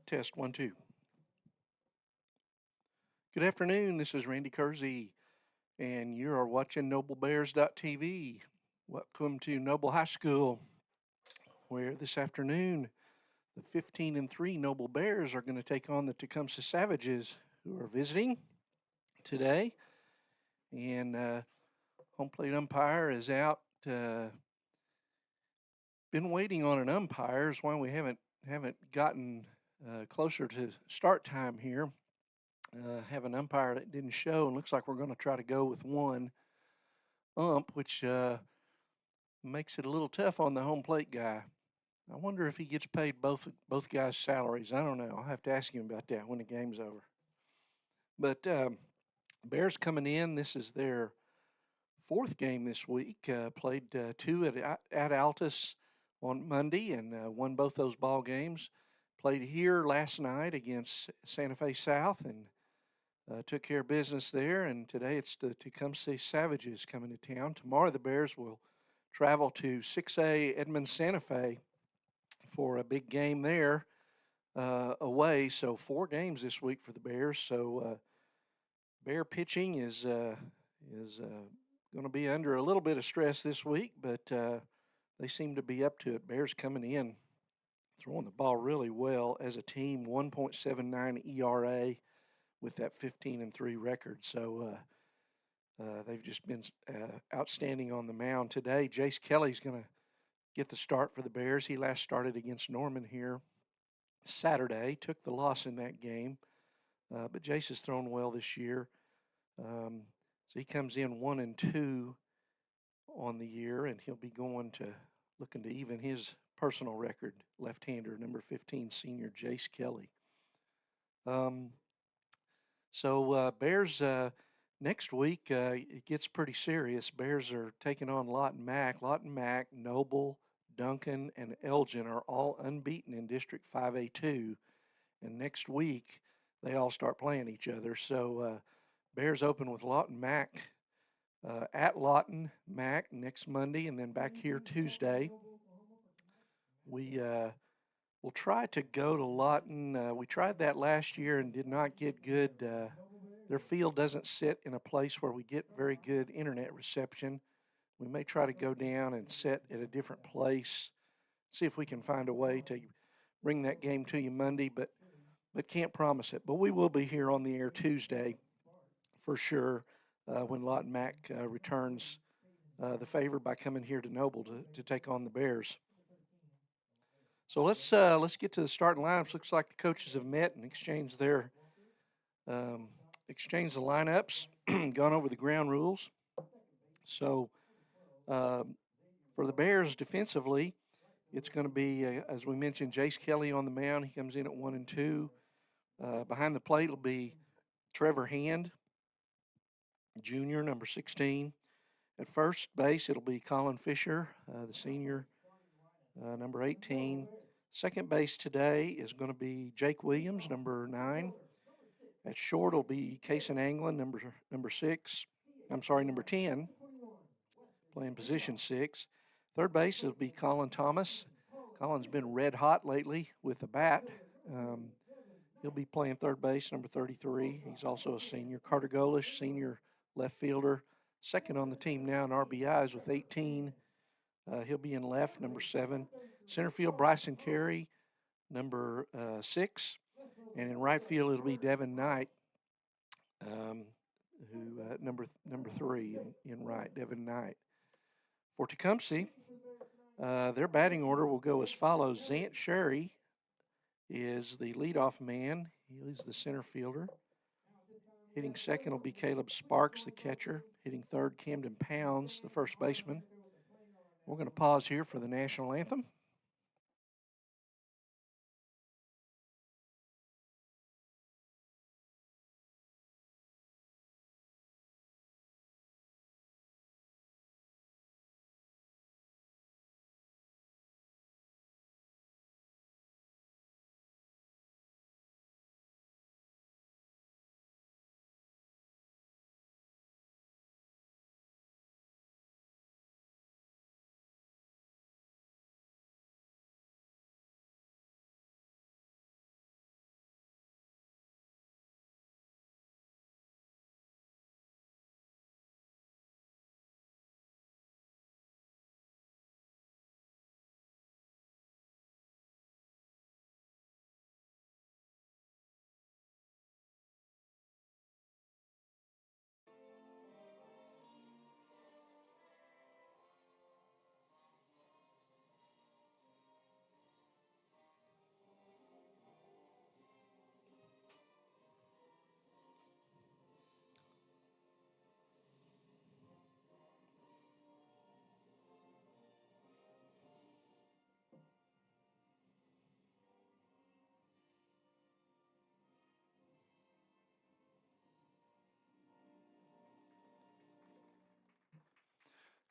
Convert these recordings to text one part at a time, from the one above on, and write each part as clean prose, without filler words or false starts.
Test 1, 2. Good afternoon. This is Randy Kersey, and you are watching NobleBears.tv. Welcome to Noble High School, where this afternoon the 15-3 Noble Bears are going to take on the Tecumseh Savages, who are visiting today. And home plate umpire is out. Been waiting on an umpire. Is why we haven't gotten closer to start time here. Have an umpire that didn't show, and looks like we're going to try to go with one ump, which makes it a little tough on the home plate guy. I wonder if he gets paid both guys' salaries. I don't know. I'll have to ask him about that when the game's over. But Bears coming in. This is their fourth game this week. Played two at Altus on Monday and won both those ball games. Played here last night against Santa Fe South and took care of business there. And today it's the Tecumseh Savages coming to town. Tomorrow the Bears will travel to 6A Edmond Santa Fe for a big game there away. So 4 games this week for the Bears. So Bear pitching is going to be under a little bit of stress this week, but they seem to be up to it. Bears coming in, throwing the ball really well as a team, 1.79 ERA with that 15-3 record. So they've just been outstanding on the mound today. Jace Kelly's going to get the start for the Bears. He last started against Norman here Saturday, took the loss in that game, but Jace has thrown well this year. So he comes in 1-2 on the year, and he'll be looking to even his personal record, left-hander, number 15 senior Jace Kelly. So Bears next week, it gets pretty serious. Bears are taking on Lawton Mac. Lawton Mac, Noble, Duncan, and Elgin are all unbeaten in District 5A2. And next week, they all start playing each other. So Bears open with Lawton Mac at Lawton Mac next Monday, and then back here Tuesday. We'll try to go to Lawton. We tried that last year and did not get good. Their field doesn't sit in a place where we get very good internet reception. We may try to go down and sit at a different place, see if we can find a way to bring that game to you Monday, but can't promise it. But we will be here on the air Tuesday for sure when Lawton Mac returns the favor by coming here to Noble to take on the Bears. So let's get to the starting lineups. Looks like the coaches have met and exchanged the lineups, gone over the ground rules. So for the Bears defensively, it's going to be, as we mentioned, Jace Kelly on the mound. He comes in at 1-2. Behind the plate will be Trevor Hand, junior, number 16. At first base, it'll be Colin Fisher, the senior, number 18. Second base today is going to be Jake Williams, number 9. At short, it'll be Kason Anglin, number 10, playing position 6. Third base, it'll be Colin Thomas. Colin's been red hot lately with the bat. He'll be playing third base, number 33. He's also a senior. Carter Golish, senior left fielder, second on the team now in RBIs with 18. He'll be in left, number 7. Center field, Bryson Carey, number 6. And in right field, it'll be Devin Knight, number 3 in right, Devin Knight. For Tecumseh, their batting order will go as follows. Zant Sherry is the leadoff man. He's the center fielder. Hitting second will be Caleb Sparks, the catcher. Hitting third, Camden Pounds, the first baseman. We're going to pause here for the national anthem.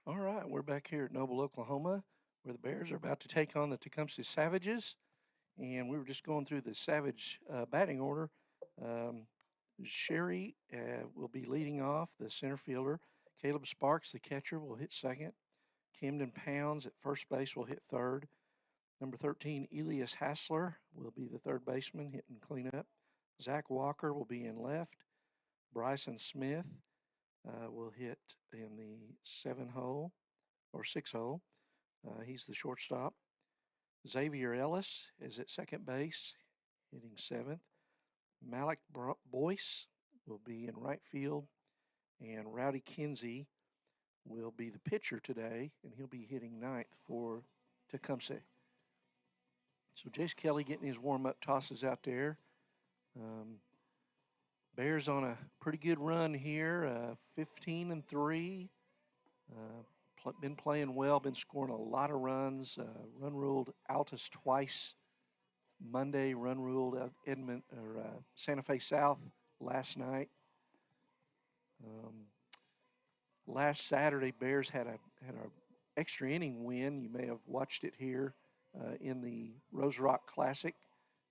All right, we're back here at Noble, Oklahoma, where the Bears are about to take on the Tecumseh Savages. And we were just going through the Savage batting order. Um, Sherry will be leading off, the center fielder. Caleb Sparks, the catcher, will hit second. Camden Pounds at first base will hit third. Number 13, Elias Hassler will be the third baseman, hitting cleanup. Zach Walker will be in left. Bryson Smith will hit in the 7-hole or 6-hole. He's the shortstop. Xavier Ellis is at second base, hitting seventh. Malik Boyce will be in right field, and Rowdy Kinsey will be the pitcher today, and he'll be hitting ninth for Tecumseh. So Jace Kelly getting his warm-up tosses out there. Bears on a pretty good run here, 15-3. Been playing well, been scoring a lot of runs. Run ruled Altus twice. Monday run ruled Santa Fe South last night. Last Saturday, Bears had a extra inning win. You may have watched it here in the Rose Rock Classic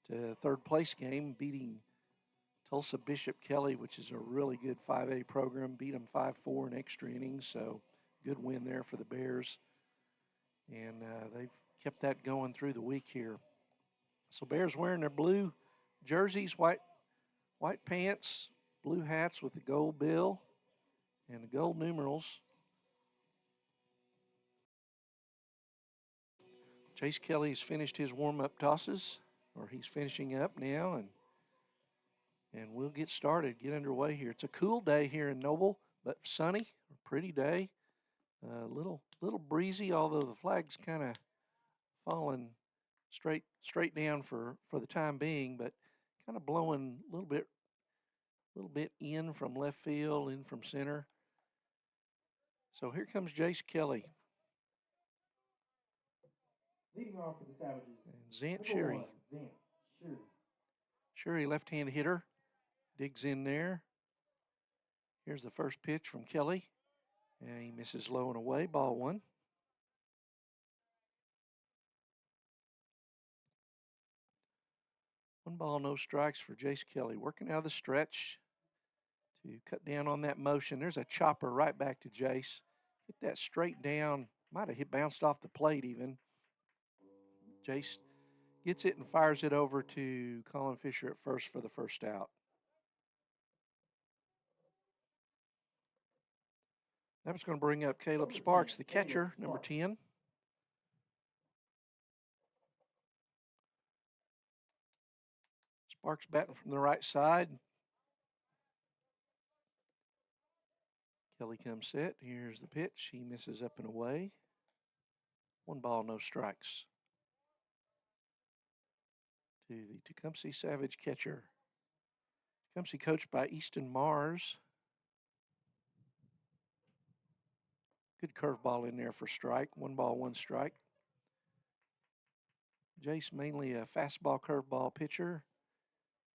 to third place game, beating Tulsa Bishop Kelly, which is a really good 5A program. Beat them 5-4 in extra innings, so good win there for the Bears. And they've kept that going through the week here. So Bears wearing their blue jerseys, white pants, blue hats with the gold bill and the gold numerals. Chase Kelly's finished his warm-up tosses, or he's finishing up now, and we'll get started, get underway here. It's a cool day here in Noble, but sunny, a pretty day. A little breezy, although the flag's kind of falling straight down for the time being, but kind of blowing a little bit in from left field, in from center. So here comes Jace Kelly. Leading off for the Savages. And Zant Sherry. Sherry, left-hand hitter, digs in there. Here's the first pitch from Kelly, and he misses low and away, ball one. One ball, no strikes for Jace Kelly. Working out of the stretch to cut down on that motion. There's a chopper right back to Jace. Hit that straight down. Might have bounced off the plate even. Jace gets it and fires it over to Colin Fisher at first for the first out. That was going to bring up Caleb Sparks, the catcher, number 10. Sparks batting from the right side. Kelly comes set. Here's the pitch. He misses up and away. One ball, no strikes. To the Tecumseh Savage catcher. Tecumseh coached by Easton Mars. Good curveball in there for strike. One ball, one strike. Jace mainly a fastball, curveball pitcher.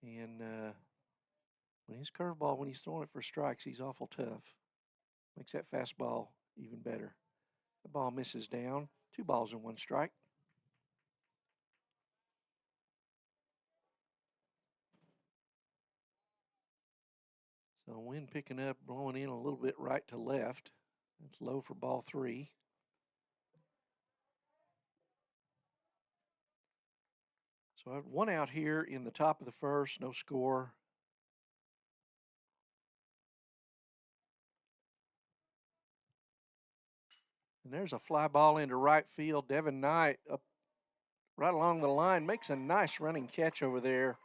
And when he's curveball, when he's throwing it for strikes, he's awful tough. Makes that fastball even better. The ball misses down. 2 balls and 1 strike. So wind picking up, blowing in a little bit right to left. That's low for ball 3. So I have 1 out here in the top of the first, no score. And there's a fly ball into right field. Devin Knight up right along the line makes a nice running catch over there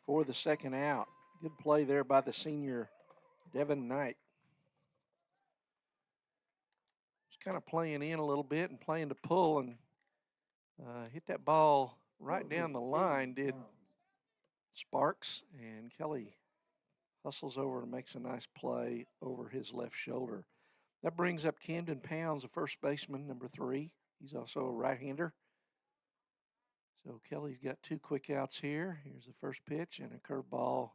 for the second out. Good play there by the senior Devin Knight. Just kind of playing in a little bit and playing to pull and hit that ball right down the line, did Sparks, and Kelly hustles over and makes a nice play over his left shoulder. That brings up Camden Pounds, the first baseman, number 3. He's also a right-hander. So Kelly's got 2 quick outs here. Here's the first pitch and a curveball.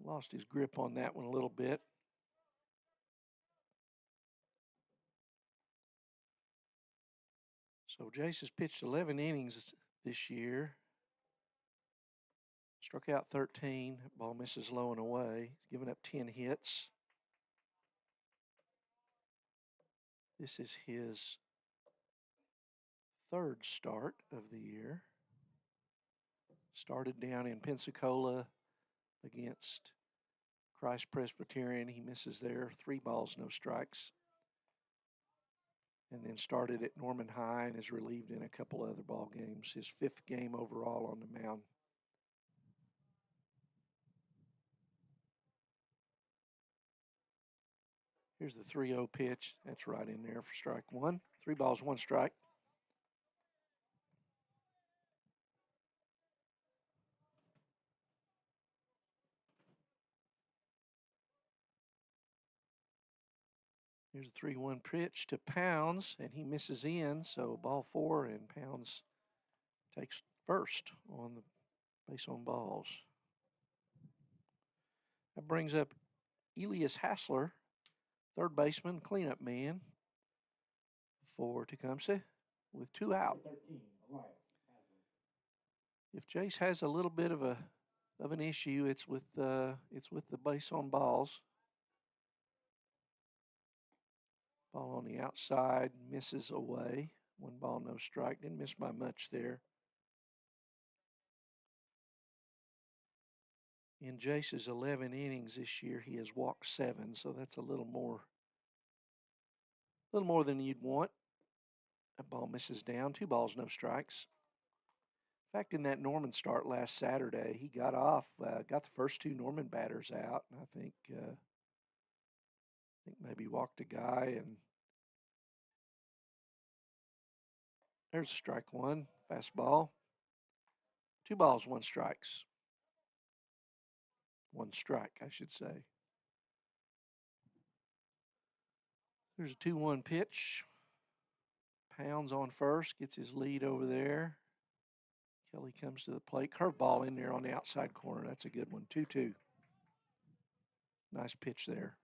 Lost his grip on that one a little bit. So Jace has pitched 11 innings this year. Struck out 13. Ball misses low and away. Giving up 10 hits. This is his third start of the year. Started down in Pensacola against Christ Presbyterian. He misses there. 3 balls, no strikes. And then started at Norman High and is relieved in a couple other ball games. His 5th game overall on the mound. Here's the 3-0 pitch. That's right in there for strike 1. 3 balls, 1 strike. Here's a 3-1 pitch to Pounds, and he misses in, so ball 4, and Pounds takes first on the base on balls. That brings up Elias Hassler, third baseman, cleanup man for Tecumseh, with 2 out. 13, If Jace has a little bit of an issue, it's with the base on balls. Ball on the outside, misses away. 1 ball, no strike. Didn't miss by much there. In Jace's 11 innings this year, he has walked 7, so that's a little more than you'd want. That ball misses down. 2 balls, no strikes. In fact, in that Norman start last Saturday, he got off, got the first 2 Norman batters out, and I think maybe walked a guy, and there's a strike 1, fastball. 2 balls, 1 strikes. 1 strike, I should say. There's a 2-1 pitch. Pounds on first, gets his lead over there. Kelly comes to the plate. Curveball in there on the outside corner. That's a good one. 2-2. Nice pitch there.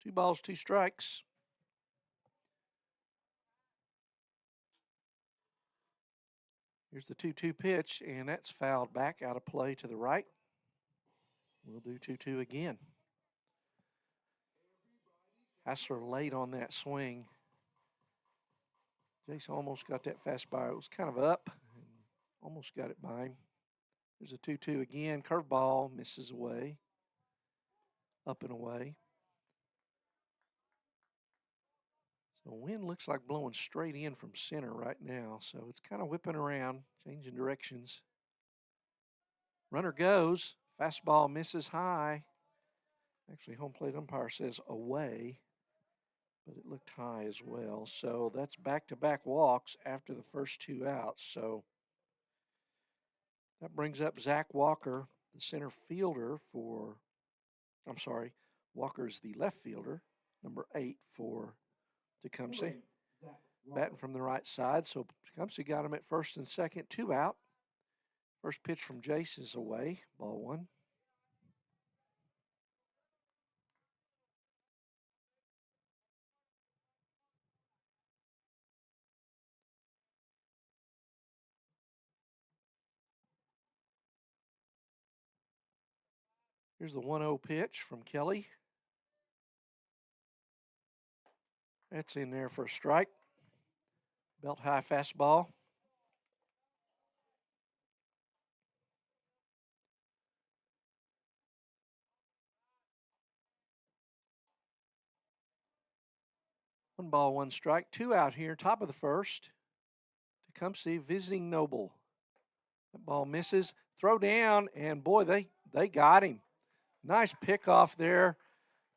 2 balls, 2 strikes. Here's the 2-2 pitch, and that's fouled back out of play to the right. We'll do 2-2 again. Hassler late on that swing. Jace almost got that fastball. It was kind of up, and almost got it by him. There's a 2-2 again. Curveball misses away. Up and away. So wind looks like blowing straight in from center right now. So it's kind of whipping around, changing directions. Runner goes. Fastball misses high. Actually, home plate umpire says away, but it looked high as well. So that's back-to-back walks after the first 2 outs. So that brings up Zach Walker, the center fielder for, Walker's the left fielder, number 8 for Tecumseh. Batting from the right side. So Tecumseh got him at first and second, 2 out. First pitch from Jace is away, ball 1. Here's the 1-0 pitch from Kelly. That's in there for a strike. Belt high fastball. One ball, 1 strike. 2 out here, top of the first. Tecumseh visiting Noble. That ball misses. Throw down, and boy, they got him. Nice pick off there.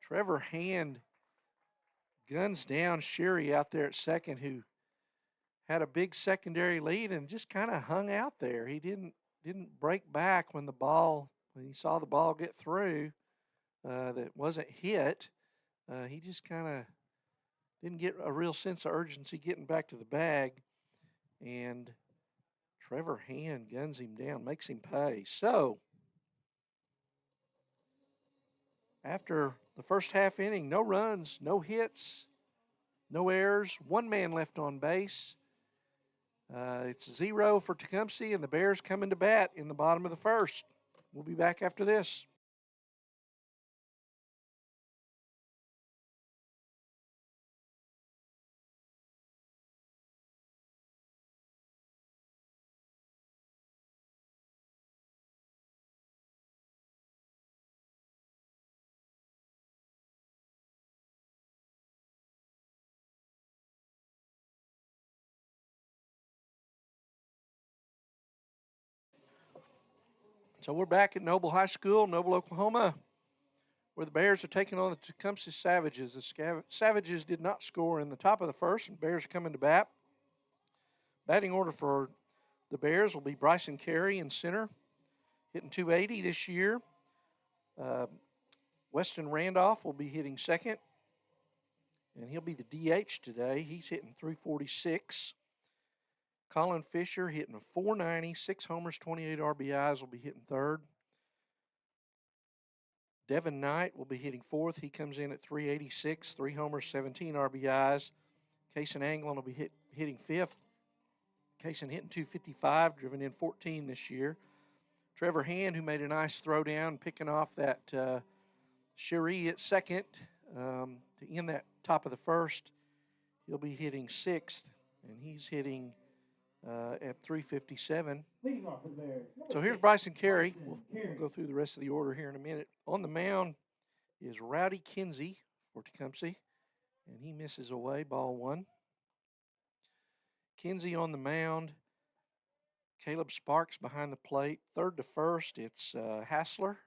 Trevor Hand guns down Sherry out there at second, who had a big secondary lead and just kind of hung out there. He didn't break back when he saw the ball get through that wasn't hit. He just kind of didn't get a real sense of urgency getting back to the bag, and Trevor Hand guns him down, makes him pay. So after the first half inning, no runs, no hits, No errors, one man left on base. It's 0 for Tecumseh, and the Bears coming to bat in the bottom of the first. We'll be back after this. So we're back at Noble High School, Noble, Oklahoma, where the Bears are taking on the Tecumseh Savages. The Savages did not score in the top of the first, and Bears are coming to bat. Batting order for the Bears will be Bryson Carey in center, hitting .280 this year. Weston Randolph will be hitting second, and he'll be the DH today. He's hitting .346. Colin Fisher hitting a .490, 6 homers, 28 RBIs, will be hitting third. Devin Knight will be hitting fourth. He comes in at .386, 3 homers, 17 RBIs. Kaysen Anglin will be hitting fifth. Kaysen hitting .255, driven in 14 this year. Trevor Hand, who made a nice throw down, picking off that Cherie at second to end that top of the first. He'll be hitting sixth, and he's hitting at .357. So here's Bryson Carey. We'll go through the rest of the order here in a minute. On the mound is Rowdy Kinsey for Tecumseh, and he misses away, ball one. Kinsey on the mound. Caleb Sparks behind the plate. Third to first, it's Hassler.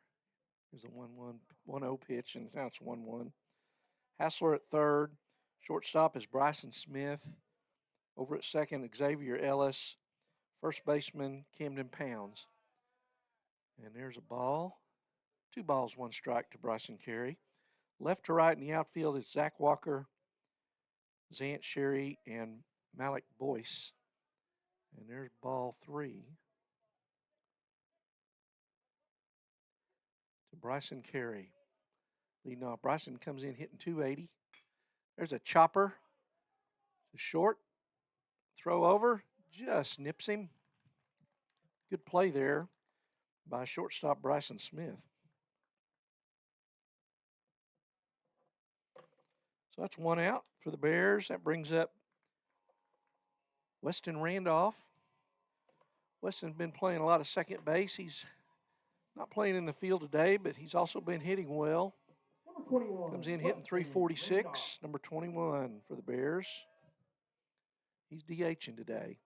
There's a 1-1 pitch, and now it's 1-1. Hassler at third. Shortstop is Bryson Smith. Over at second, Xavier Ellis. First baseman, Camden Pounds. And there's a ball. 2 balls, 1 strike to Bryson Carey. Left to right in the outfield is Zach Walker, Zant Sherry, and Malik Boyce. And there's ball 3 to Bryson Carey. Leading off, Bryson comes in hitting .280. There's a chopper. It's a short. Throw over. Just nips him. Good play there by shortstop Bryson Smith. So that's 1 out for the Bears. That brings up Weston Randolph. Weston's been playing a lot of second base. He's not playing in the field today, but he's also been hitting well. Comes in hitting .346, number 21 for the Bears. He's DHing today.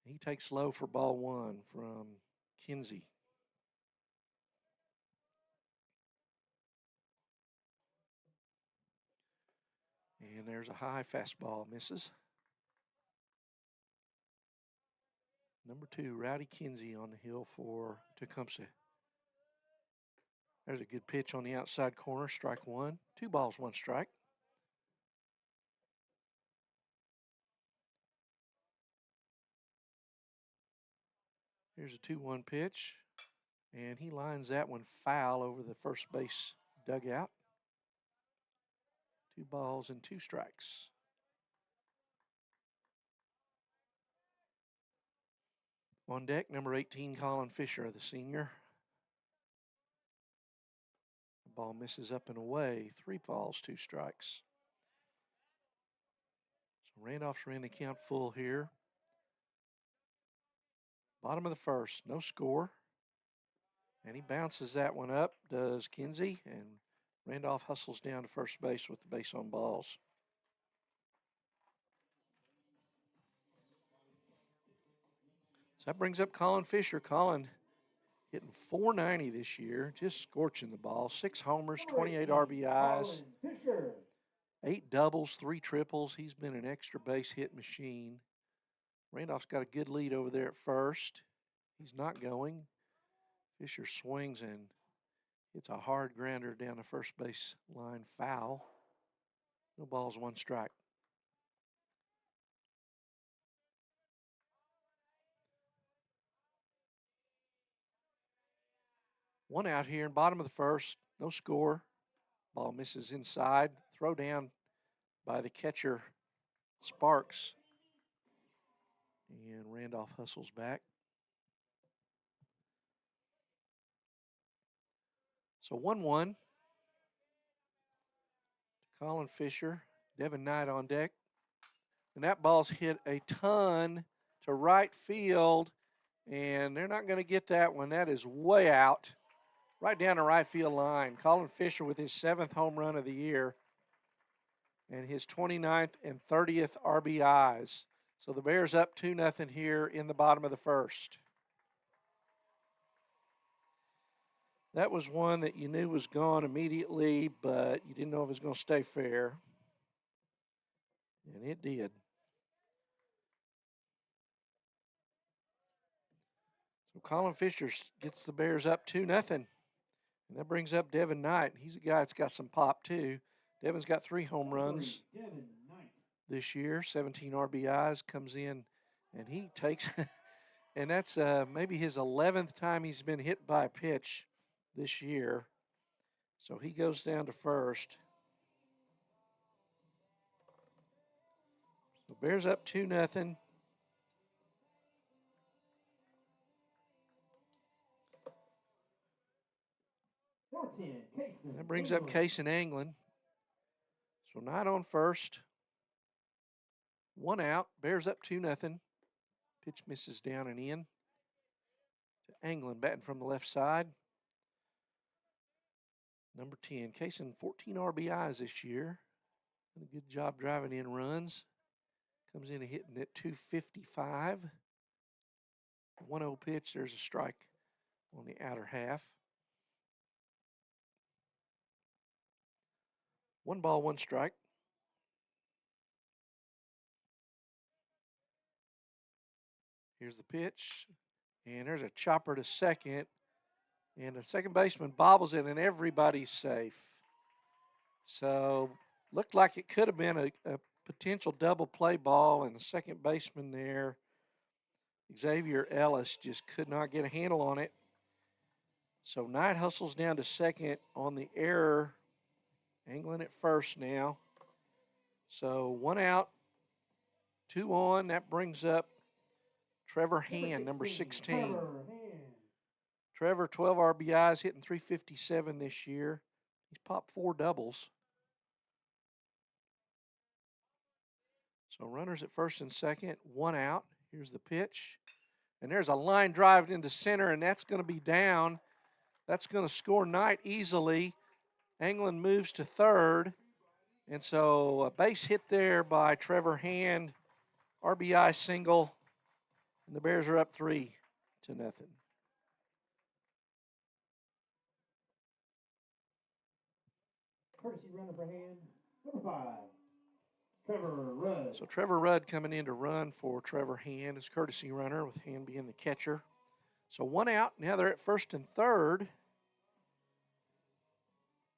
He takes low for ball 1 from Kinsey. And there's a high fastball, misses. Number 2, Rowdy Kinsey on the hill for Tecumseh. There's a good pitch on the outside corner, strike 1. 2 balls, 1 strike. Here's a 2-1 pitch, and he lines that one foul over the first base dugout. 2 balls and 2 strikes. On deck, number 18, Colin Fisher, the senior. The ball misses up and away. 3 balls, 2 strikes. So Randolph's ran the count full here. Bottom of the first, no score. And he bounces that one up, does Kinsey, and Randolph hustles down to first base with the base on balls. So that brings up Colin Fisher. Colin hitting .490 this year, just scorching the ball. 6 homers, 28 RBIs, 8 doubles, 3 triples. He's been an extra base hit machine. Randolph's got a good lead over there at first. He's not going. Fisher swings and hits a hard grounder down the first base line, foul. No balls, 1 strike. One out here in bottom of the first, no score. Ball misses inside. Throw down by the catcher, Sparks. And Randolph hustles back. So 1-1. Colin Fisher, Devin Knight on deck. And that ball's hit a ton to right field. And they're not going to get that one. That is way out. Right down the right field line. Colin Fisher with his 7th home run of the year. And his 29th and 30th RBIs. So the Bears up 2-0 here in the bottom of the first. That was one that you knew was gone immediately, but you didn't know if it was going to stay fair. And it did. So Colin Fisher gets the Bears up 2-0. And that brings up Devin Knight. He's a guy that's got some pop, too. Devin's got 3 home runs this year, 17 RBIs, comes in, and he takes, and that's maybe his 11th time he's been hit by a pitch this year. So he goes down to first. So Bears up 2-0. That brings up Case and Anglin. So Knight on first. 1 out. Bears up 2-0. Pitch misses down and in. To Anglin batting from the left side. Number 10. Kaysen 14 RBIs this year. Done a good job driving in runs. Comes in and hitting at 255. 1-0 pitch. There's a strike on the outer half. 1 ball, 1 strike. Here's the pitch. And there's a chopper to second. And the second baseman bobbles it, and everybody's safe. So looked like it could have been a potential double play ball, and the second baseman there, Xavier Ellis, just could not get a handle on it. So Knight hustles down to second on the error. Anglin at first now. So 1 out, 2 on. That brings up Trevor Hand, number 16. Trevor, 12 RBIs, hitting 357 this year. He's popped 4 doubles. So runners at first and second, 1 out. Here's the pitch. And there's a line drive into center, and that's going to be down. That's going to score Knight easily. Anglin moves to third. And so a base hit there by Trevor Hand, RBI single, and the Bears are up 3-0. Courtesy runner for Hand, number 5, Trevor Rudd. So Trevor Rudd coming in to run for Trevor Hand, his courtesy runner, with Hand being the catcher. So 1 out. Now they're at first and third.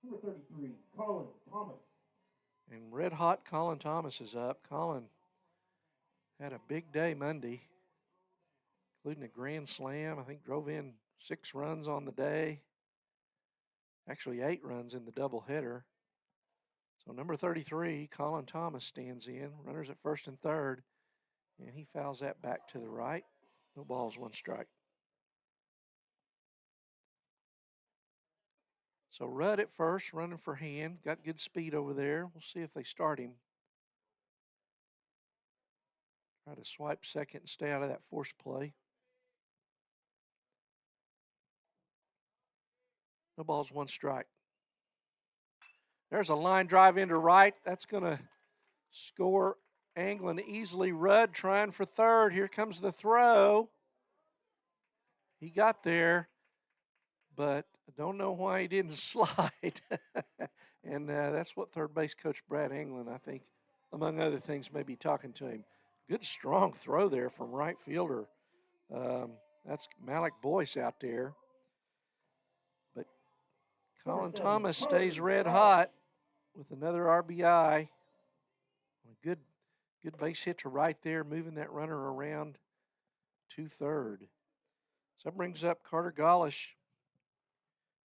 Number 33, Colin Thomas. And red hot Colin Thomas is up. Colin had a big day Monday, including a grand slam. I think drove in 6 runs on the day. Actually 8 runs in the doubleheader. So number 33, Colin Thomas, stands in. Runners at first and third. And he fouls that back to the right. No balls, 1 strike. So Rudd at first, running for Hand. Got good speed over there. We'll see if they start him. Try to swipe second and stay out of that forced play. No balls, 1 strike. There's a line drive into right. That's going to score Anglin easily. Rudd trying for third. Here comes the throw. He got there, but I don't know why he didn't slide. And that's what third base coach Brad Anglin, I think, among other things, may be talking to him. Good, strong throw there from right fielder. That's Malik Boyce out there. But Colin Thomas stays red hot with another RBI. A good base hit to right there, moving that runner around to third. So that brings up Carter Golish.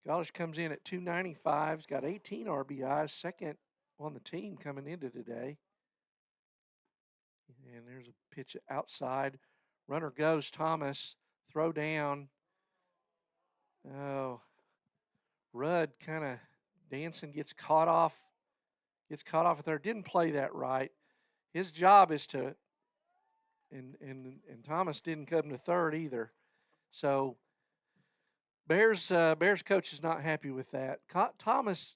Golish comes in at 295. He's got 18 RBIs, second on the team coming into today. And there's a pitch outside. Runner goes, Thomas, throw down. Oh, Rudd kind of dancing, gets caught off there. Didn't play that right. His job is to, and Thomas didn't come to third either. So Bears coach is not happy with that. Thomas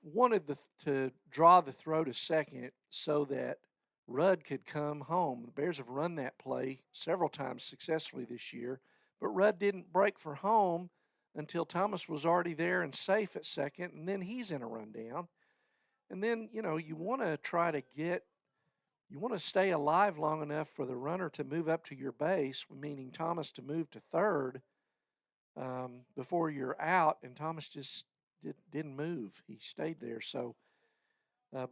wanted to draw the throw to second so that Rudd could come home. The Bears have run that play several times successfully this year, but Rudd didn't break for home until Thomas was already there and safe at second, and then he's in a rundown. And then, you want to stay alive long enough for the runner to move up to your base, meaning Thomas to move to third before you're out, and Thomas just didn't move. He stayed there. So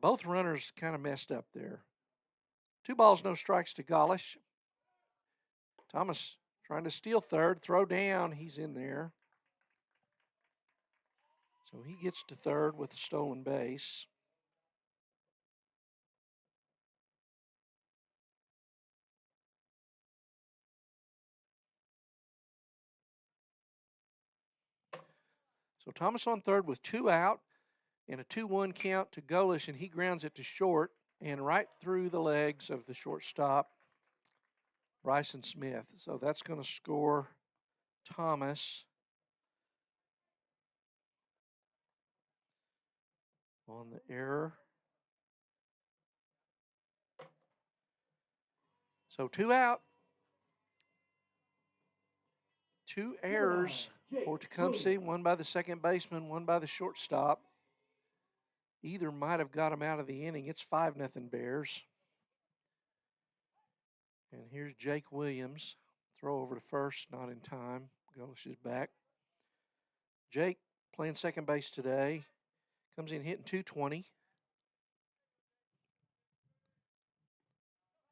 both runners kind of messed up there. 2 balls, no strikes to Golish. Thomas trying to steal third, throw down. He's in there. So he gets to third with the stolen base. So Thomas on third with 2 out and a 2-1 count to Golish, and he grounds it to short and right through the legs of the shortstop, Bryson Smith. So that's going to score Thomas on the error. So 2 out. 2 errors for Tecumseh, one by the second baseman, one by the shortstop. Either might have got him out of the inning. It's 5-0 Bears. And here's Jake Williams. Throw over to first, not in time. Golish is back. Jake playing second base today. Comes in hitting .220.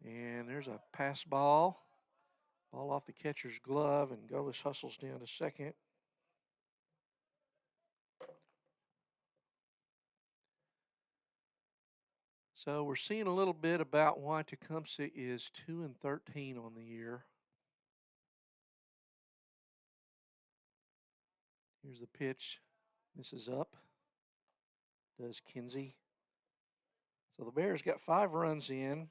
And there's a pass ball. Ball off the catcher's glove, and Golish hustles down to second. So we're seeing a little bit about why Tecumseh is 2-13 on the year. Here's the pitch. Misses up. Does Kinsey. So the Bears got 5 runs in.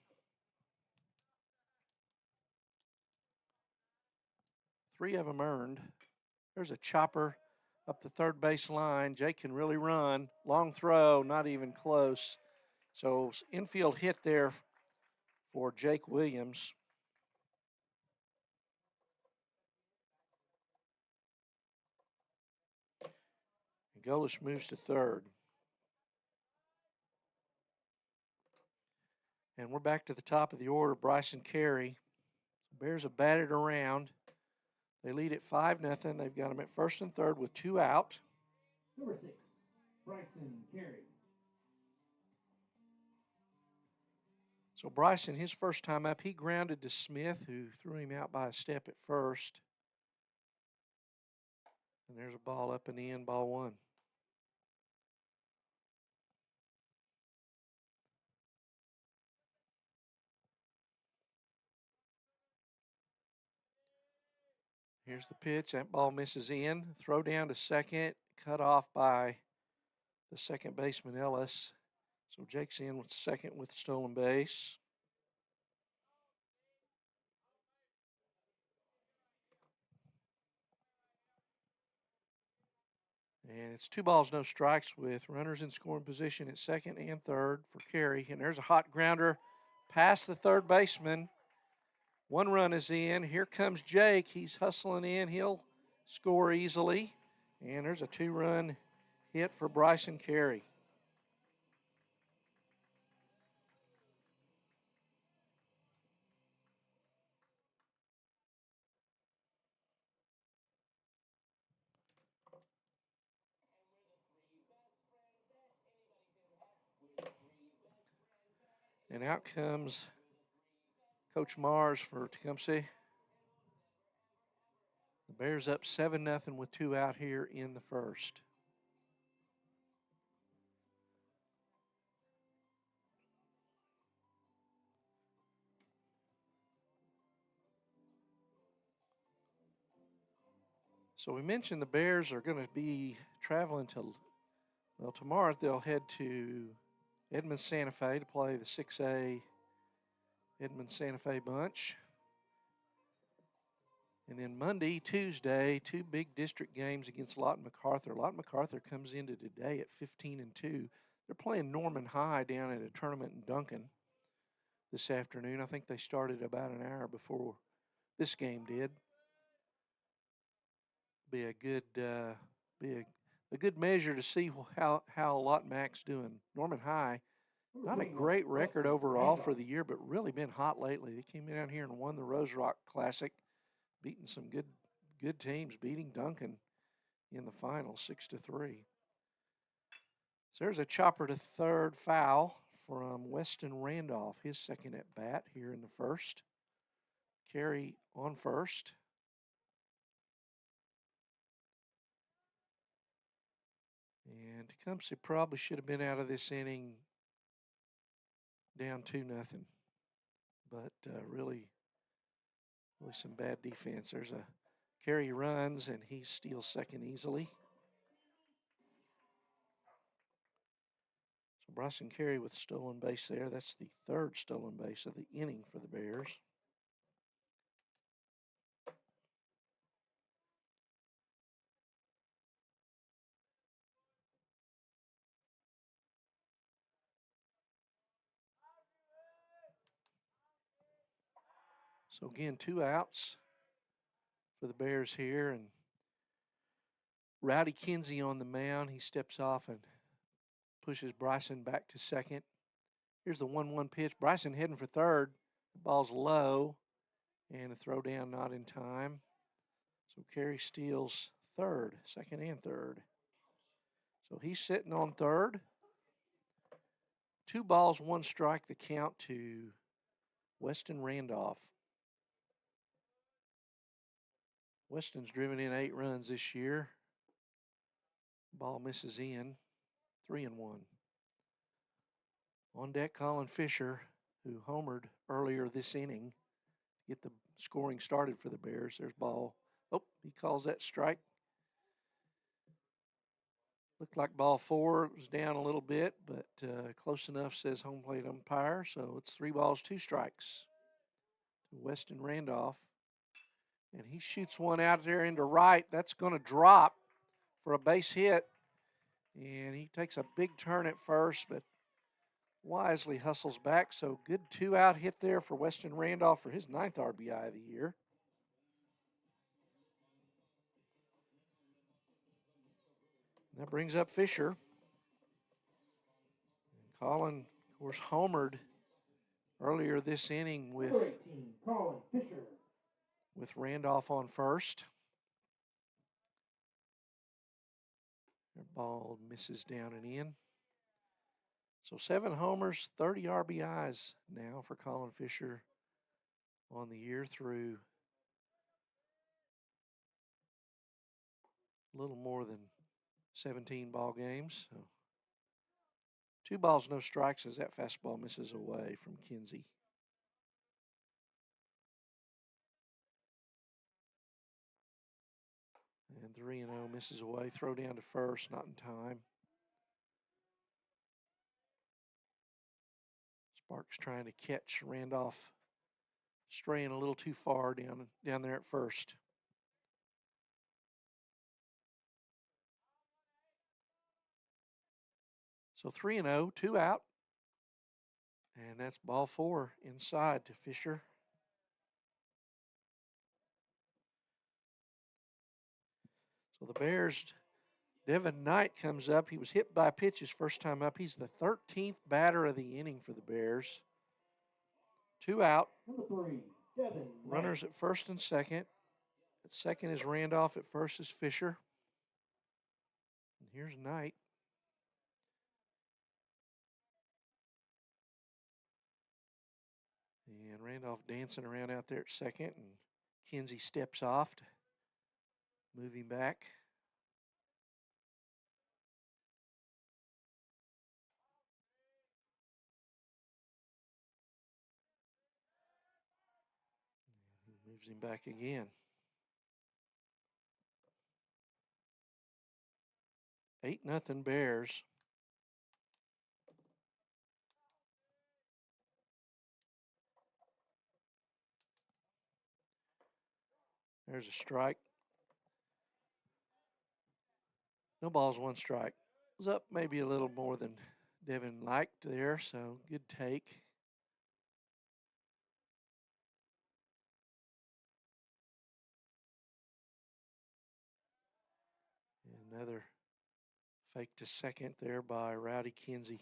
3 of them earned. There's a chopper up the third base line. Jake can really run. Long throw, not even close. So infield hit there for Jake Williams. And Golish moves to third. And we're back to the top of the order. Bryson Carey. Bears have batted around. They lead at 5-0. They've got them at first and third with 2 out. Number 6, Bryson Carey. So Bryson, his first time up, he grounded to Smith, who threw him out by a step at first. And there's a ball up and in, ball 1. Here's the pitch. That ball misses in. Throw down to second. Cut off by the second baseman, Ellis. So Jake's in with second with the stolen base. And it's 2 balls, no strikes with runners in scoring position at second and third for Carey. And there's a hot grounder past the third baseman. 1 run is in. Here comes Jake. He's hustling in. He'll score easily. And there's a 2-run hit for Bryson Carey. And out comes Coach Mars for Tecumseh. The Bears up 7-0 with 2 out here in the first. So we mentioned the Bears are going to be traveling to, well, tomorrow they'll head to Edmond Santa Fe to play the 6A Edmond Santa Fe bunch. And then Monday, Tuesday, two big district games against Lawton MacArthur. Lawton MacArthur comes into today at 15-2. They're playing Norman High down at a tournament in Duncan this afternoon. I think they started about an hour before this game did. Be a good a good measure to see how Lawton Mac's doing. Norman High, not a great record overall for the year, but really been hot lately. They came down here and won the Rose Rock Classic, beating some good teams, beating Duncan in the final 6-3. So there's a chopper to third foul from Weston Randolph, his second at bat here in the first. Carey on first. And Tecumseh probably should have been out of this inning down 2-0. But really some bad defense. There's a Carey runs, and he steals second easily. So Bryson Carey with stolen base there. That's the third stolen base of the inning for the Bears. So again, 2 outs for the Bears here, and Rowdy Kinsey on the mound. He steps off and pushes Bryson back to second. Here's the 1-1 pitch. Bryson heading for third. The ball's low, and a throw down not in time. So Carey steals third, second and third. So he's sitting on third. 2 balls, 1 strike, the count to Weston Randolph. Weston's driven in 8 runs this year. Ball misses in, 3-1. On deck, Colin Fisher, who homered earlier this inning to get the scoring started for the Bears. There's ball. Oh, he calls that strike. Looked like ball 4. It was down a little bit, but close enough, says home plate umpire. So it's 3 balls, 2 strikes to Weston Randolph. And he shoots one out there into right. That's going to drop for a base hit. And he takes a big turn at first, but wisely hustles back. So good 2-out hit there for Weston Randolph for his 9th RBI of the year. And that brings up Fisher. And Colin, of course, homered earlier this inning with Randolph on first. Their ball misses down and in. So 7 homers, 30 RBIs now for Colin Fisher on the year through a little more than 17 ball games. So 2 balls, no strikes as that fastball misses away from Kinsey. And 3-0 misses away. Throw down to first, not in time. Sparks trying to catch Randolph straying a little too far down there at first. So 3-0, 2 out. And that's ball 4 inside to Fisher. So the Bears, Devin Knight comes up. He was hit by a pitch his first time up. He's the 13th batter of the inning for the Bears. 2 out. Number 3, Devin. Runners at first and second. At second is Randolph. At first is Fisher. And here's Knight. And Randolph dancing around out there at second. And Kinsey steps off to move him back. He moves him back again. 8-0 Bears. There's a strike. No balls, one strike. Was up maybe a little more than Devin liked there, so good take. Another fake to second there by Rowdy Kinsey.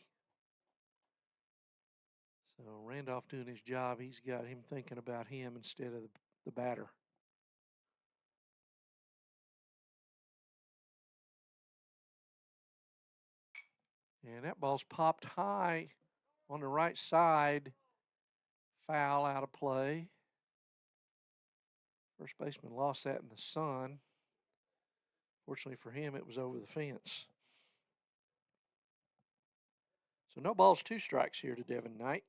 So Randolph doing his job. He's got him thinking about him instead of the batter. And that ball's popped high on the right side. Foul out of play. First baseman lost that in the sun. Fortunately for him, it was over the fence. So no balls, 2 strikes here to Devin Knight.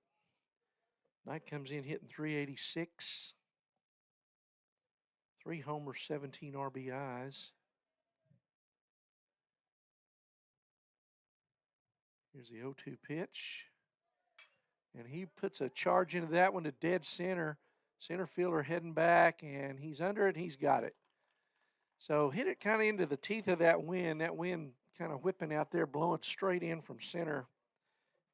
Knight comes in hitting .386. 3 homers, 17 RBIs. Here's the 0-2 pitch. And he puts a charge into that one to dead center. Center fielder heading back, and he's under it, and he's got it. So hit it kind of into the teeth of that wind. That wind kind of whipping out there, blowing straight in from center.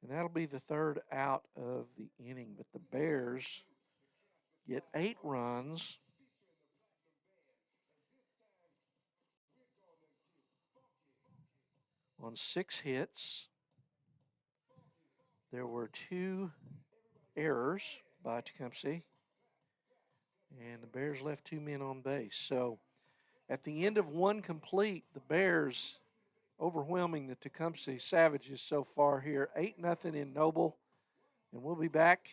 And that'll be the 3rd out of the inning. But the Bears get 8 runs. On 6 hits. There were 2 errors by Tecumseh. And the Bears left 2 men on base. So at the end of 1 complete, the Bears overwhelming the Tecumseh Savages so far here. 8-0 in Noble. And we'll be back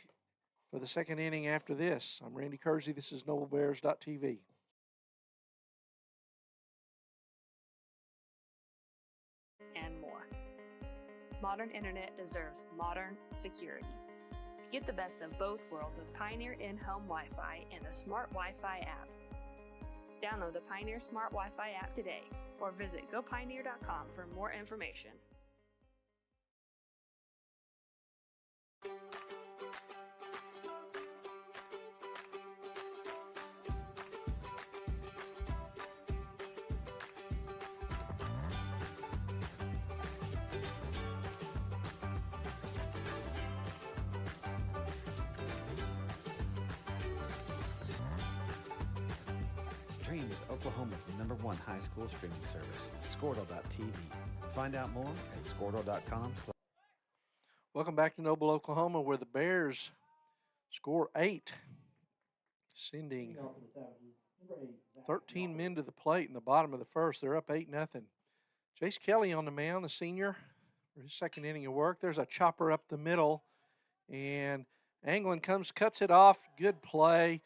for the 2nd inning after this. I'm Randy Kersey. This is NobleBears.tv. And more. Modern internet deserves modern security. Get the best of both worlds with Pioneer in-home Wi-Fi and the Smart Wi-Fi app. Download the Pioneer Smart Wi-Fi app today or visit gopioneer.com for more information. Stream with Oklahoma's #1 high school streaming service, Squirtle.tv. Find out more at Squirtle.com. Welcome back to Noble, Oklahoma, where the Bears score 8, sending 13 men to the plate in the bottom of the 1st. They're up 8-0. Jace Kelly on the mound, the senior, for his 2nd inning of work. There's a chopper up the middle, and Anglin comes, cuts it off. Good play.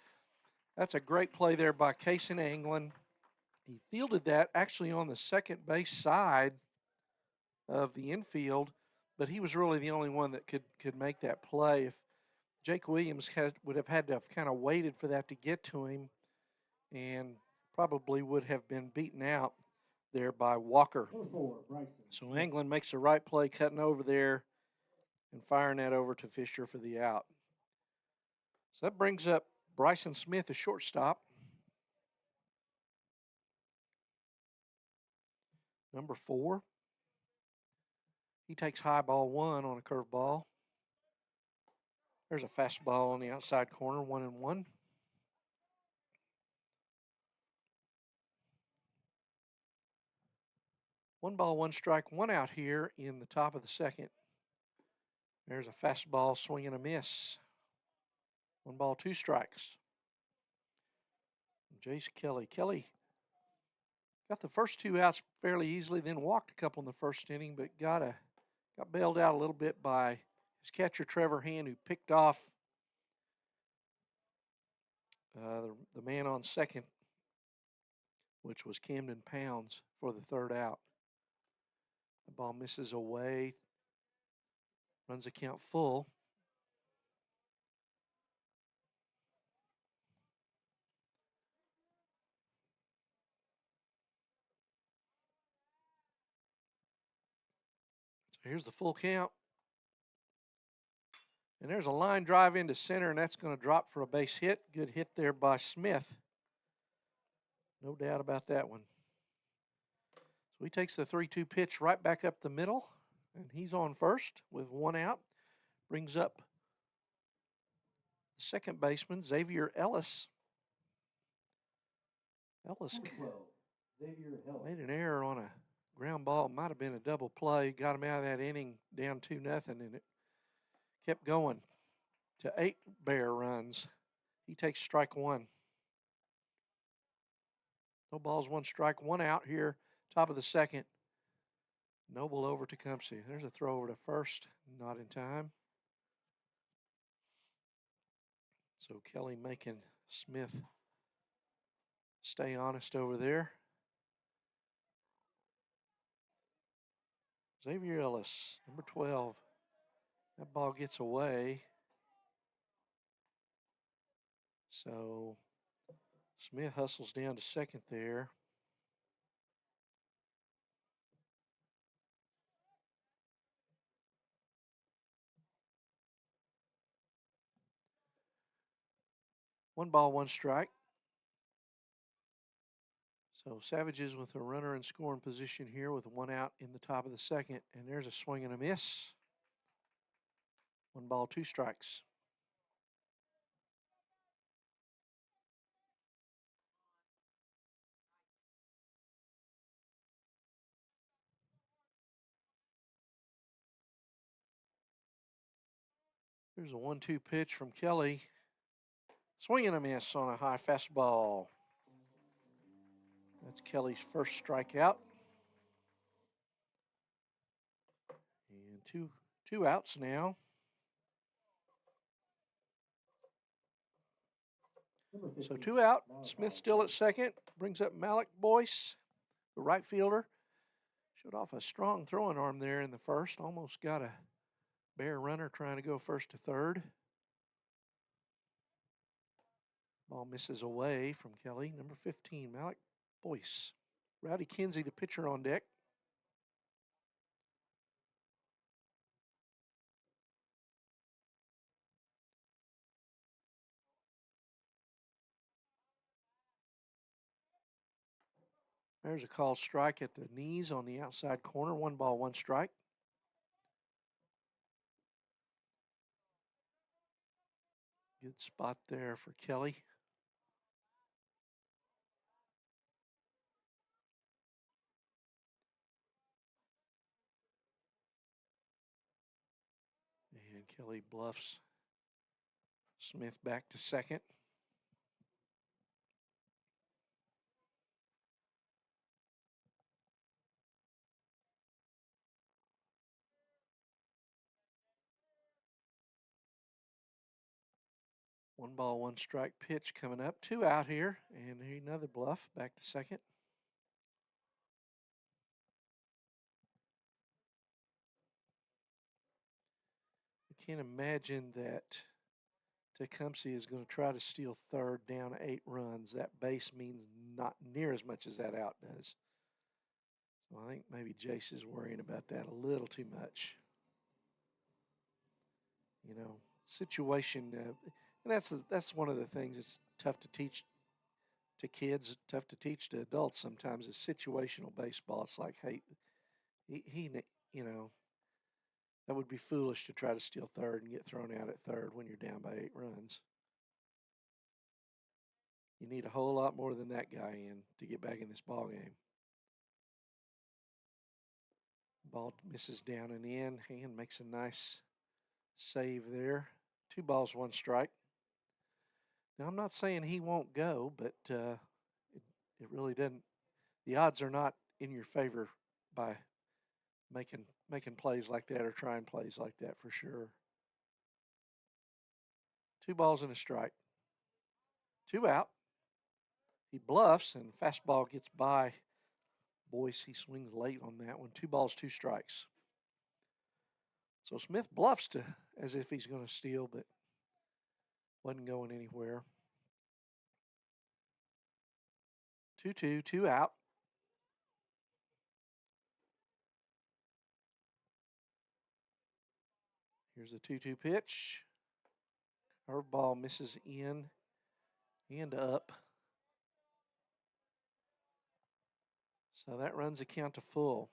That's a great play there by Cason Anglin. He fielded that actually on the second base side of the infield, but he was really the only one that could make that play. If Jake Williams would have had to have kind of waited for that to get to him, and probably would have been beaten out there by Walker. So Anglin makes the right play, cutting over there and firing that over to Fisher for the out. So that brings up Bryson Smith, the shortstop. Number 4. He takes high ball 1 on a curveball. There's a fastball on the outside corner, 1-1. One ball, 1 strike, 1 out here in the top of the 2nd. There's a fastball, swing and a miss. 1 ball, 2 strikes. Jace Kelly. Kelly got the first 2 outs fairly easily, then walked a couple in the 1st inning, but got bailed out a little bit by his catcher, Trevor Hand, who picked off the man on 2nd, which was Camden Pounds, for the 3rd out. The ball misses away, runs the count full. So here's the full count. And there's a line drive into center, and that's going to drop for a base hit. Good hit there by Smith. No doubt about that one. So he takes the 3-2 pitch right back up the middle, and he's on first with one out. Brings up the second baseman, Xavier Ellis. Ellis made an error on a ground ball. Might have been a double play. Got him out of that inning down 2-0, and it kept going to 8 Bear runs. He takes strike one. No balls, 1 strike, 1 out here, top of the second. Noble over to Tecumseh. There's a throw over to first, not in time. So Kelly making Smith stay honest over there. Xavier Ellis, number 12. That ball gets away. So Smith hustles down to second there. One ball, 1 strike. So Savages with a runner in scoring position here with 1 out in the top of the second. And there's a swing and a miss. 1 ball, 2 strikes. Here's a 1-2 pitch from Kelly. Swing and a miss on a high fastball. That's Kelly's first strikeout. And two outs now. So 2 out. Smith still at second. Brings up Malik Boyce, the right fielder. Showed off a strong throwing arm there in the first. Almost got a Bear runner trying to go first to third. Ball misses away from Kelly. Number 15, Malik Boyce. Rowdy Kinsey, the pitcher, on deck. There's a called strike at the knees on the outside corner. 1 ball, 1 strike. Good spot there for Kelly. And Kelly bluffs Smith back to second. One ball, 1 strike pitch coming up. 2 out here, and another bluff back to second. I can't imagine that Tecumseh is going to try to steal third down 8 runs. That base means not near as much as that out does. So I think maybe Jace is worrying about that a little too much. You know, situation, and that's one of the things that's tough to teach to kids, tough to teach to adults sometimes, is situational baseball. It's like, hey, he you know, that would be foolish to try to steal third and get thrown out at third when you're down by 8 runs. You need a whole lot more than that guy in to get back in this ball game. Ball misses down and in. Hand makes a nice save there. 2 balls, 1 strike. Now, I'm not saying he won't go, but it really doesn't. The odds are not in your favor by making plays like that or trying plays like that for sure. 2 balls and a strike. 2 out. He bluffs, and fastball gets by Boyce. He swings late on that one. 2 balls, 2 strikes. So Smith bluffs as if he's going to steal, but wasn't going anywhere. 2-2, 2 out. Here's the 2-2 pitch. Curveball misses in and up. So that runs the count to full.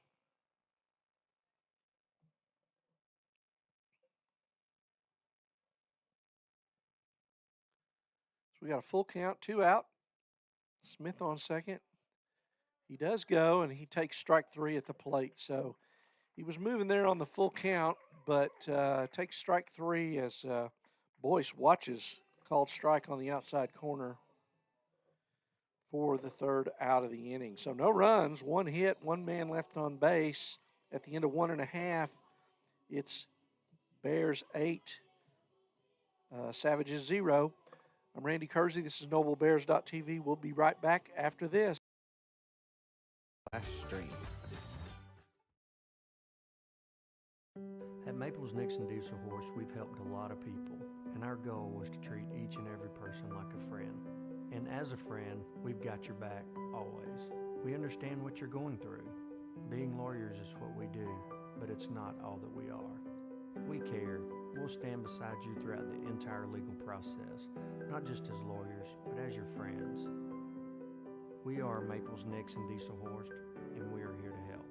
So we got a full count, 2 out. Smith on second. He does go, and he takes strike 3 at the plate. So he was moving there on the full count, but takes strike 3 as Boyce watches called strike on the outside corner for the 3rd out of the inning. So no runs, 1 hit, 1 man left on base. At the end of 1.5, it's Bears 8, Savages 0. I'm Randy Kersey. This is NobleBears.tv. We'll be right back after this. Stream. At Maples Nixon Diesel Horse, we've helped a lot of people, and our goal was to treat each and every person like a friend. And as a friend, we've got your back, always. We understand what you're going through. Being lawyers is what we do, but it's not all that we are. We care. We'll stand beside you throughout the entire legal process, not just as lawyers, but as your friends. We are Maples Nixon Diesel Horse, and we are here to help.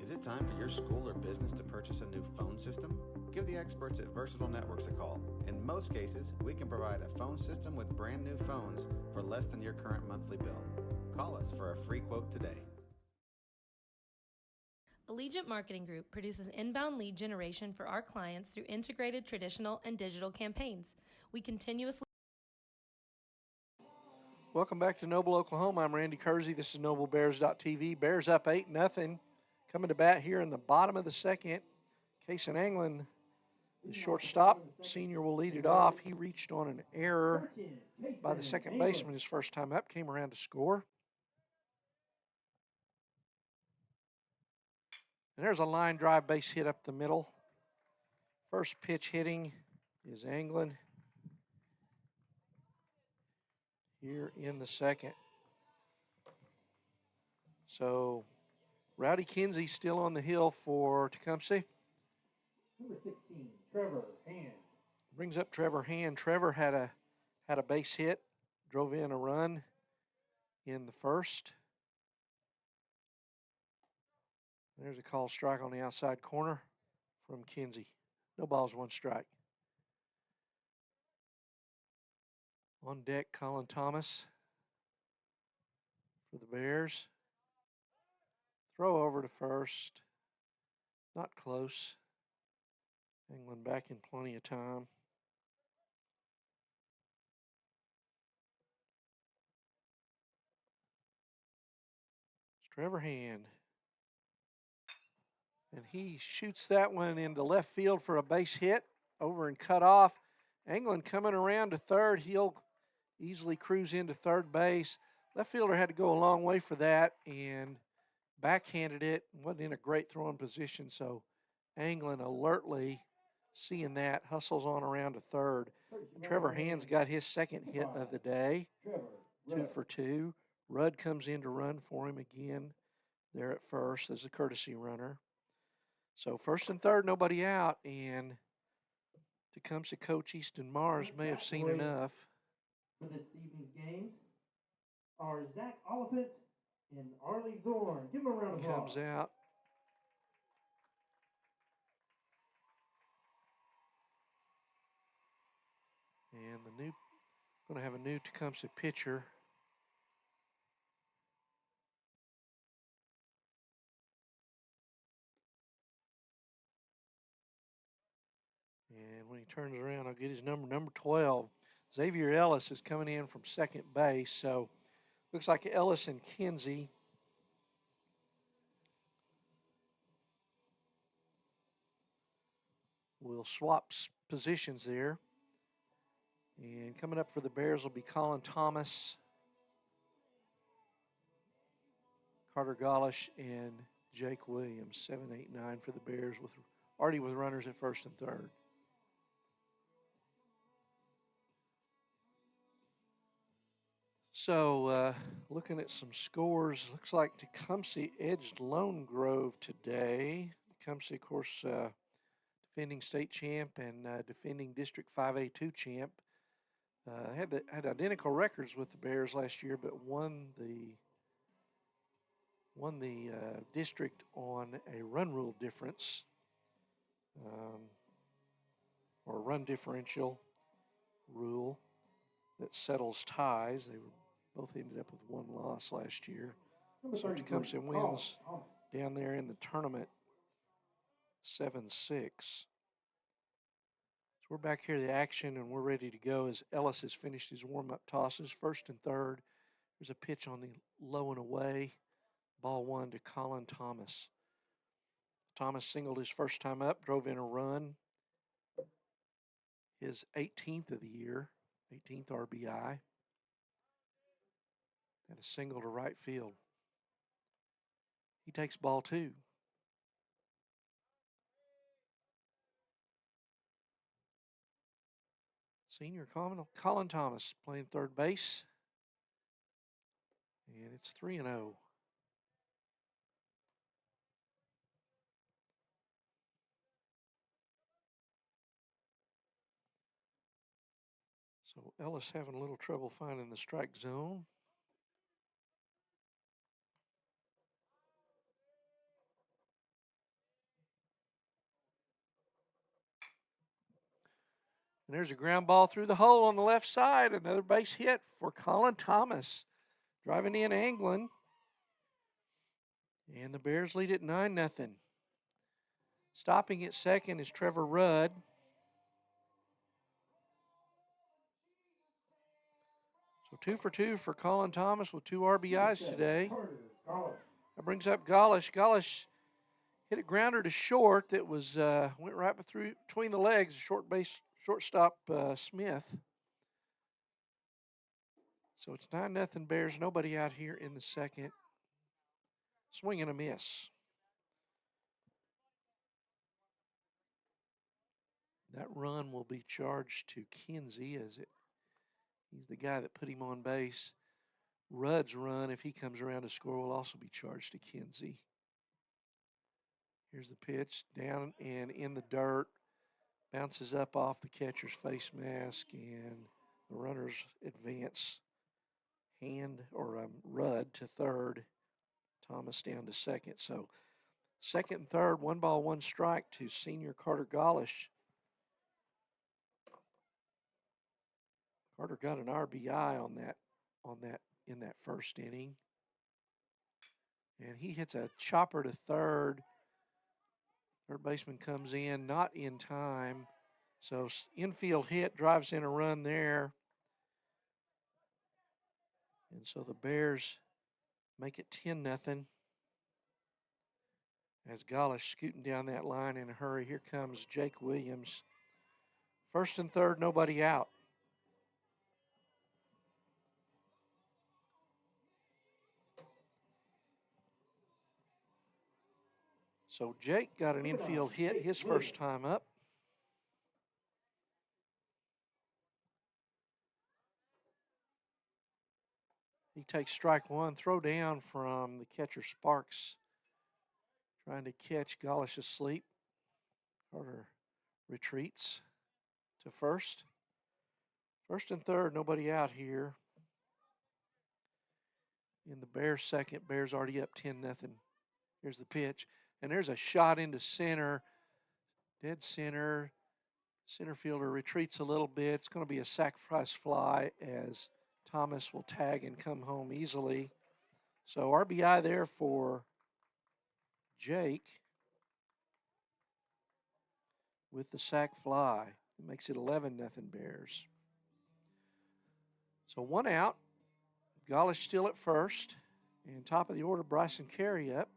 Is it time for your school or business to purchase a new phone system? Give the experts at Versatile Networks a call. In most cases, we can provide a phone system with brand new phones for less than your current monthly bill. Call us for a free quote today. Allegiant Marketing Group produces inbound lead generation for our clients through integrated traditional and digital campaigns. We continuously Welcome back to Noble, Oklahoma. I'm Randy Kersey. This is NobleBears.tv. Bears up 8-0. Coming to bat here in the bottom of the second. Kason Anglin, the shortstop, senior, will lead it off. He reached on an error by the second baseman his first time up, came around to score. And there's a line drive base hit up the middle. First pitch hitting is Anglin here in the second. So Rowdy Kinsey still on the hill for Tecumseh. Number 16, Trevor Hand. Brings up Trevor Hand. Trevor had a base hit, drove in a run in the first. There's a called strike on the outside corner from Kinsey. No balls, 1 strike. On deck, Colin Thomas for the Bears. Throw over to first. Not close. England back in plenty of time. It's Trevor Hand. And he shoots that one into left field for a base hit. Over and cut off. England coming around to third. He'll easily cruise into third base. Left fielder had to go a long way for that and backhanded it. Wasn't in a great throwing position, so Anglin alertly seeing that hustles on around to third. And Trevor Hand's got his second hit of the day, 2 for 2. Rudd comes in to run for him again there at first as a courtesy runner. So first and third, nobody out, and Tecumseh coach Easton Mars may have seen enough. For this evening's games are Zach Oliphant and Arlie Zorn. Give them a round of applause. Comes out. And going to have a new Tecumseh pitcher. And when he turns around, I'll get his number 12. Xavier Ellis is coming in from second base. So looks like Ellis and Kinsey. Will swap positions there. And coming up for the Bears will be Colin Thomas. Carter Golish and Jake Williams, 7, 8, 9 for the Bears, already with runners at first and third. So looking at some scores, looks like Tecumseh edged Lone Grove today. Tecumseh, of course, defending state champ and defending District 5A2 champ. Had identical records with the Bears last year, but won the district on a run rule difference, or run differential rule that settles ties. They both ended up with one loss last year. So Tecumseh wins down there in the tournament 7-6. So we're back here to the action, and we're ready to go as Ellis has finished his warm-up tosses, first and third. There's a pitch on the low and away. Ball one to Colin Thomas. Thomas singled his first time up, drove in a run. His 18th of the year, 18th RBI. And a single to right field. He takes ball two. Senior Colin Thomas playing third base. And it's 3-0. So Ellis having a little trouble finding the strike zone. And there's a ground ball through the hole on the left side. Another base hit for Colin Thomas. Driving in Anglin. And the Bears lead at 9-0. Stopping at second is Trevor Rudd. So 2 for 2 for Colin Thomas with 2 RBIs today. That brings up Golish. Golish hit a grounder to short that was went right between the legs. Shortstop Smith. So it's 9-0 Bears. Nobody out here in the second. Swing and a miss. That run will be charged to Kinsey he's the guy that put him on base. Rudd's run, if he comes around to score, will also be charged to Kinsey. Here's the pitch, down and in the dirt. Bounces up off the catcher's face mask, and the runners advance. Rudd to third. Thomas down to second. So second and third, 1 ball, 1 strike to senior Carter Golish. Carter got an RBI in that first inning. And he hits a chopper to third. Third baseman comes in, not in time. So infield hit, drives in a run there. And so the Bears make it 10-0. As Golish scooting down that line in a hurry. Here comes Jake Williams. First and third, nobody out. So Jake got an infield hit his first time up. He takes strike one, throw down from the catcher Sparks. Trying to catch Golish asleep. Carter retreats to first. First and third, nobody out here. In the Bears second, Bears already up 10-0. Here's the pitch. And there's a shot into center. Dead center. Center fielder retreats a little bit. It's going to be a sacrifice fly as Thomas will tag and come home easily. So RBI there for Jake with the sac fly. It makes it 11-0 Bears. So 1 out. Golish still at first. And top of the order, Bryson Carey up.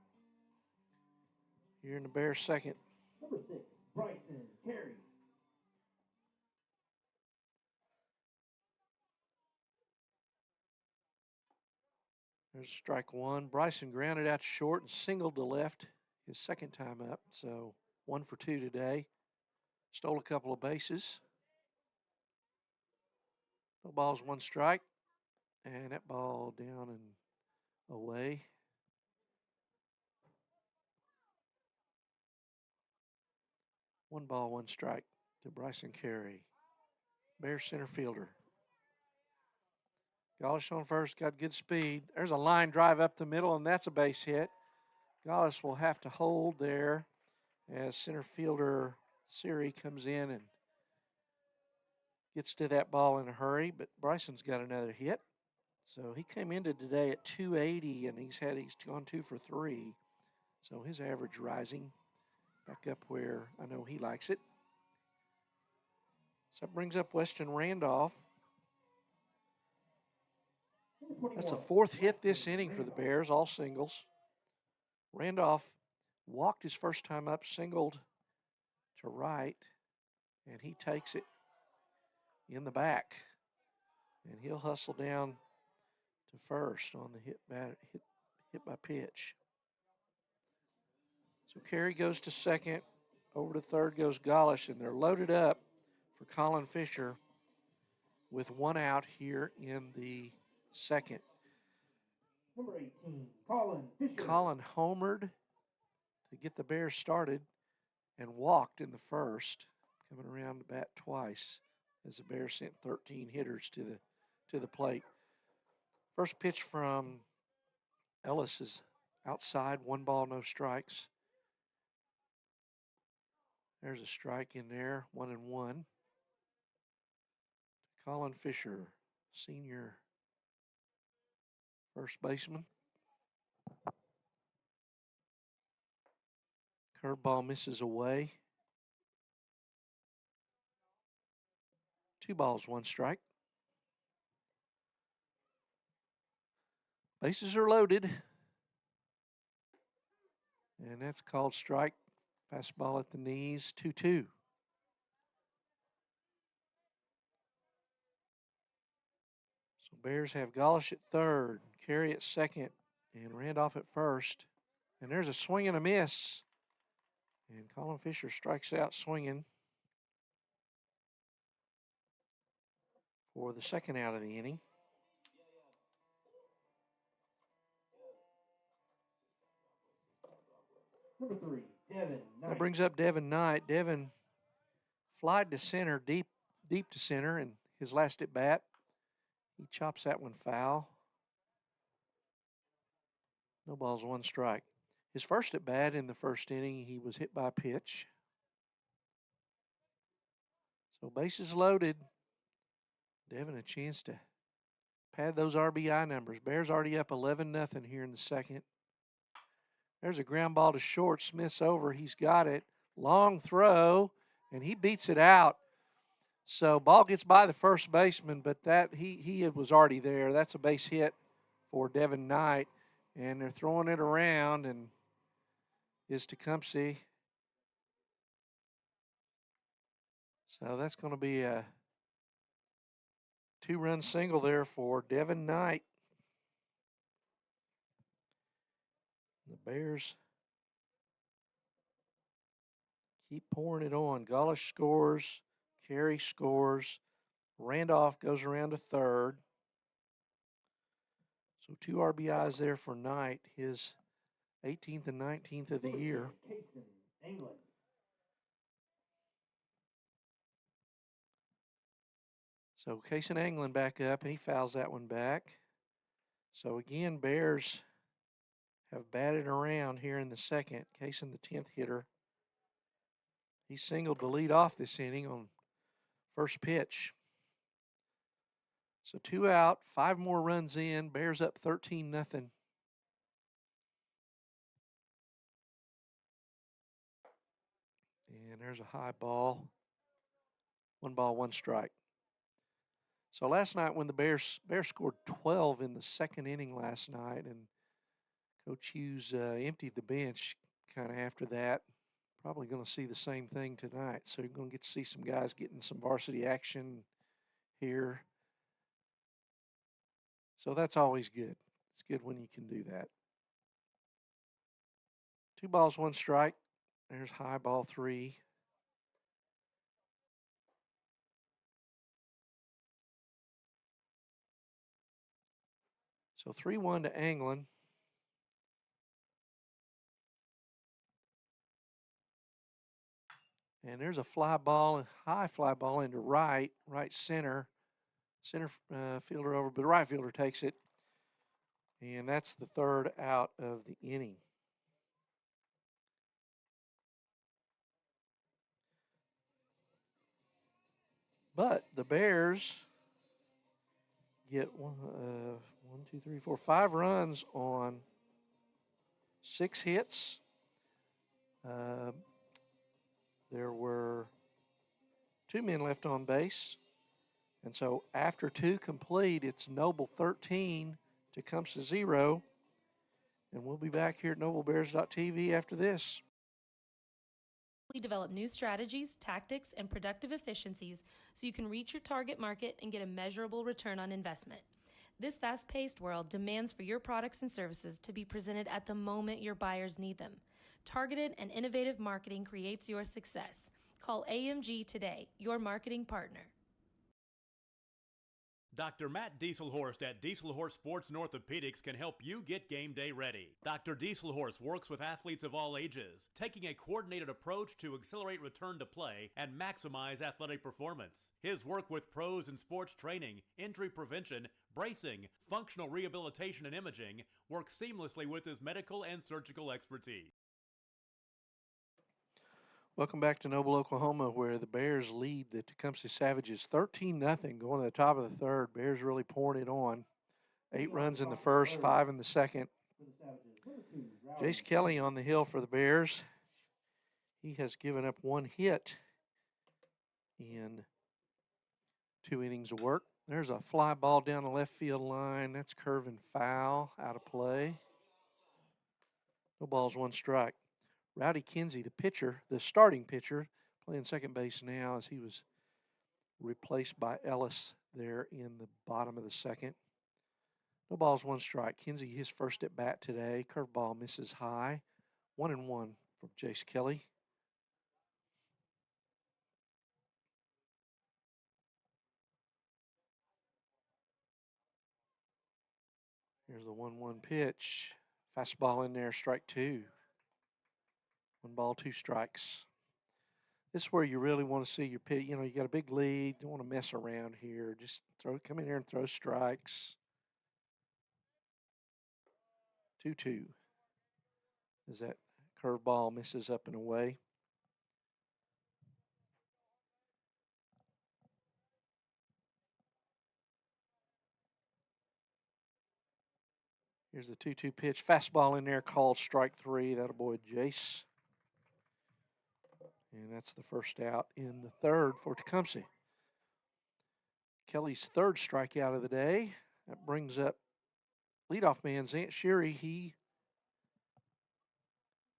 Here in the Bears second. Number 6, Bryson Carey. There's strike one. Bryson grounded out to short and singled to left his second time up. So 1 for 2 today. Stole a couple of bases. No balls, 1 strike. And that ball down and away. One ball, 1 strike to Bryson Carey. Bear center fielder. Golish on first, got good speed. There's a line drive up the middle, and that's a base hit. Golish will have to hold there as center fielder Siri comes in and gets to that ball in a hurry, but Bryson's got another hit. So he came into today at 280, and he's gone 2 for 3. So his average rising back up where I know he likes it. So that brings up Weston Randolph. That's a 4th hit this inning for the Bears, all singles. Randolph walked his first time up, singled to right, and he takes it in the back. And he'll hustle down to first on the hit by pitch. So Carey goes to second. Over to third goes Golish, and they're loaded up for Colin Fisher with 1 out here in the second. Number 18, Colin Fisher. Colin homered to get the Bears started and walked in the first, coming around the bat twice as the Bears sent 13 hitters to the plate. First pitch from Ellis is outside, 1 ball, no strikes. There's a strike in there, 1-1. Colin Fisher, senior first baseman. Curveball misses away. 2 balls, 1 strike. Bases are loaded. And that's called strike. Fastball at the knees, 2-2. So Bears have Golish at third, Carey at second, and Randolph at first. And there's a swing and a miss. And Colin Fisher strikes out swinging for the second out of the inning. Number 3, Devin Knight. That brings up Devin Knight. Devin flied to center, deep to center in his last at bat. He chops that one foul. No balls, 1 strike. His first at bat in the first inning, he was hit by a pitch. So bases loaded. Devin a chance to pad those RBI numbers. Bears already up 11-0 here in the second. There's a ground ball to short. Smith's over. He's got it. Long throw, and he beats it out. So ball gets by the first baseman, but that he was already there. That's a base hit for Devin Knight, and they're throwing it around, and is Tecumseh. So that's going to be a 2-run single there for Devin Knight. The Bears keep pouring it on. Golish scores. Carey scores. Randolph goes around to third. So 2 RBIs there for Knight, his 18th and 19th of the year. Kason England. So Kason England back up, and he fouls that one back. So again, Bears have batted around here in the second. Kason, the 10th hitter. He singled to lead off this inning on first pitch. So 2 out, 5 more runs in. Bears up 13-0. And there's a high ball. 1 ball, 1 strike. So last night when the Bears scored 12 in the second inning last night, and Coach Hughes emptied the bench kind of after that. Probably going to see the same thing tonight. So you're going to get to see some guys getting some varsity action here. So that's always good. It's good when you can do that. 2 balls, 1 strike. There's high ball 3. So 3-1 to Anglin. And there's a fly ball, high fly ball into right center. Center fielder over, but the right fielder takes it. And that's the 3rd out of the inning. But the Bears get 5 runs on 6 hits. There were 2 men left on base. And so after 2 complete, it's Noble 13, Tecumseh 0. And we'll be back here at noblebears.tv after this. We develop new strategies, tactics, and productive efficiencies so you can reach your target market and get a measurable return on investment. This fast-paced world demands for your products and services to be presented at the moment your buyers need them. Targeted and innovative marketing creates your success. Call AMG today, your marketing partner. Dr. Matt Dieselhorst at Dieselhorst Sports and Orthopedics can help you get game day ready. Dr. Dieselhorst works with athletes of all ages, taking a coordinated approach to accelerate return to play and maximize athletic performance. His work with pros in sports training, injury prevention, bracing, functional rehabilitation, and imaging works seamlessly with his medical and surgical expertise. Welcome back to Noble, Oklahoma, where the Bears lead the Tecumseh Savages 13-0 going to the top of the 3rd. Bears really pouring it on. 8 runs in the first, 5 in the second. Jace Kelly on the hill for the Bears. He has given up 1 hit in 2 innings of work. There's a fly ball down the left field line. That's curving foul, out of play. No balls, 1 strike. Rowdy Kinsey, the pitcher, the starting pitcher, playing second base now as he was replaced by Ellis there in the bottom of the 2nd. No balls, 1 strike. Kinsey, his first at bat today. Curveball misses high. 1-1 from Jace Kelly. Here's the 1-1 pitch. Fastball in there, strike 2. 1 ball, 2 strikes. This is where you really want to see your pitch. You know, you got a big lead. Don't want to mess around here. Just come in here and throw strikes. 2-2. As that curveball misses up and away. Here's the 2-2 pitch. Fastball in there, called strike 3. That'll avoid Jace. And that's the first out in the 3rd for Tecumseh. Kelly's 3rd strikeout of the day. That brings up leadoff man Zant Sherry. He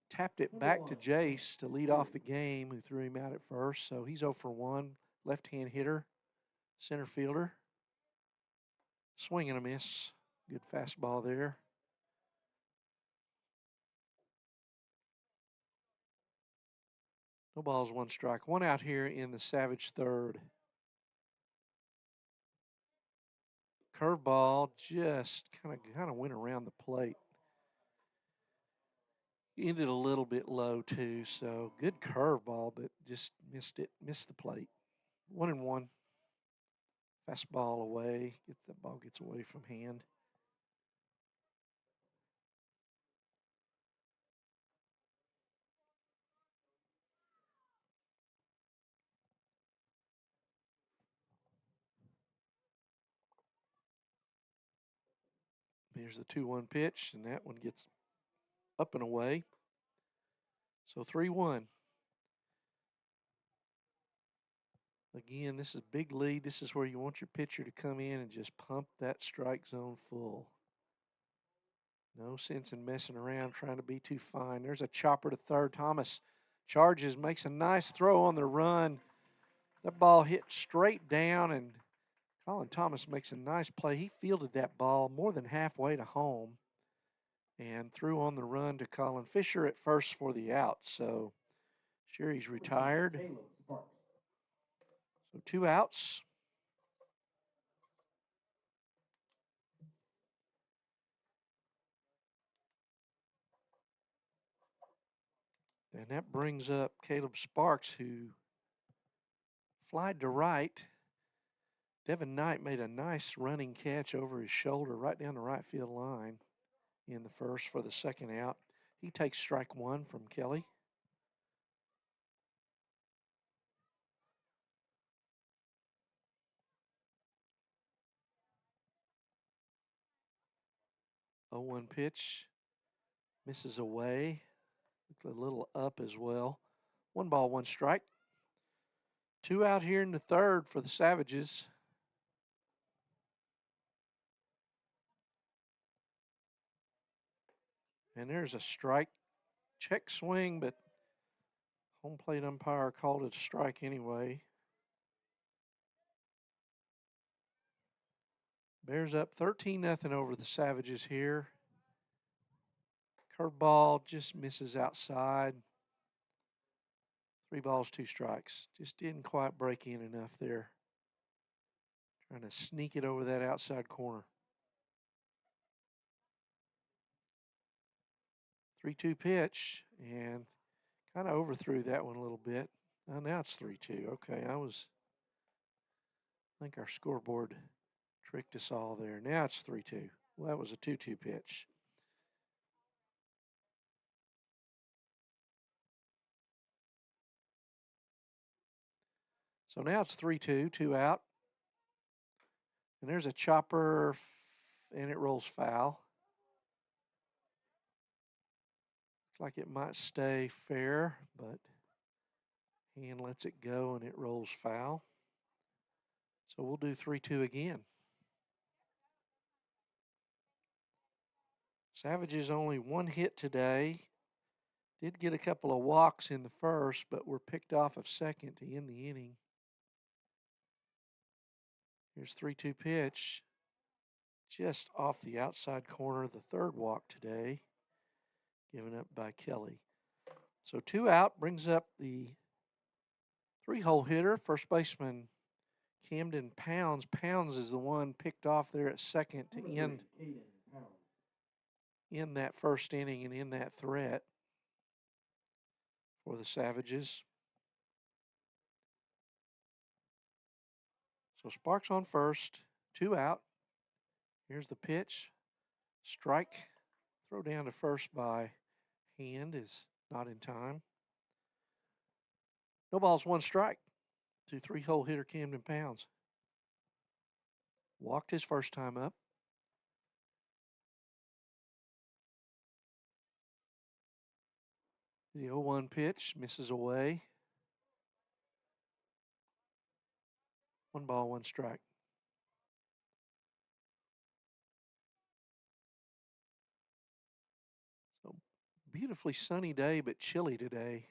tapped it back to Jace to lead off the game, who threw him out at first. So he's 0 for 1. Left-hand hitter, center fielder. Swing and a miss. Good fastball there. No balls, 1 strike. 1 out here in the Savage 3rd. Curveball just kind of went around the plate. Ended a little bit low too, so good curveball, but just missed the plate. 1-1. Fastball away. The ball gets away from hand. Here's the 2-1 pitch, and that one gets up and away. So 3-1. Again, this is big lead. This is where you want your pitcher to come in and just pump that strike zone full. No sense in messing around, trying to be too fine. There's a chopper to 3rd. Thomas charges, makes a nice throw on the run. That ball hit straight down and Colin Thomas makes a nice play. He fielded that ball more than halfway to home and threw on the run to Colin Fisher at first for the out. So Sherry's retired. So 2 outs. And that brings up Caleb Sparks, who flied to right. Devin Knight made a nice running catch over his shoulder right down the right field line in the first for the second out. He takes strike 1 from Kelly. Oh, 1 pitch. Misses away. Looked a little up as well. 1 ball, 1 strike. 2 out here in the third for the Savages. And there's a strike. Check swing, but home plate umpire called it a strike anyway. Bears up 13-0 over the Savages here. Curveball just misses outside. 3 balls, 2 strikes. Just didn't quite break in enough there. Trying to sneak it over that outside corner. 3-2 pitch, and kind of overthrew that one a little bit. Oh, now it's 3-2. Okay, I think our scoreboard tricked us all there. Now it's 3-2. Well, that was a 2-2 pitch. So now it's 3-2, 2 out. And there's a chopper, and it rolls foul. Looks like it might stay fair, but hand lets it go, and it rolls foul. So we'll do 3-2 again. Savages only 1 hit today. Did get a couple of walks in the first, but were picked off of second to end the inning. Here's 3-2 pitch. Just off the outside corner, the third walk today, given up by Kelly. So 2 out brings up the 3-hole hitter, first baseman Camden Pounds. Pounds is the one picked off there at second to end in that first inning and in that threat for the Savages. So Sparks on first, 2 out. Here's the pitch. Strike. Throw down to first by Hand is not in time. No balls, 1 strike to 3-hole hitter Camden Pounds. Walked his first time up. The 0-1 pitch misses away. 1 ball, 1 strike. So beautifully sunny day, but chilly today.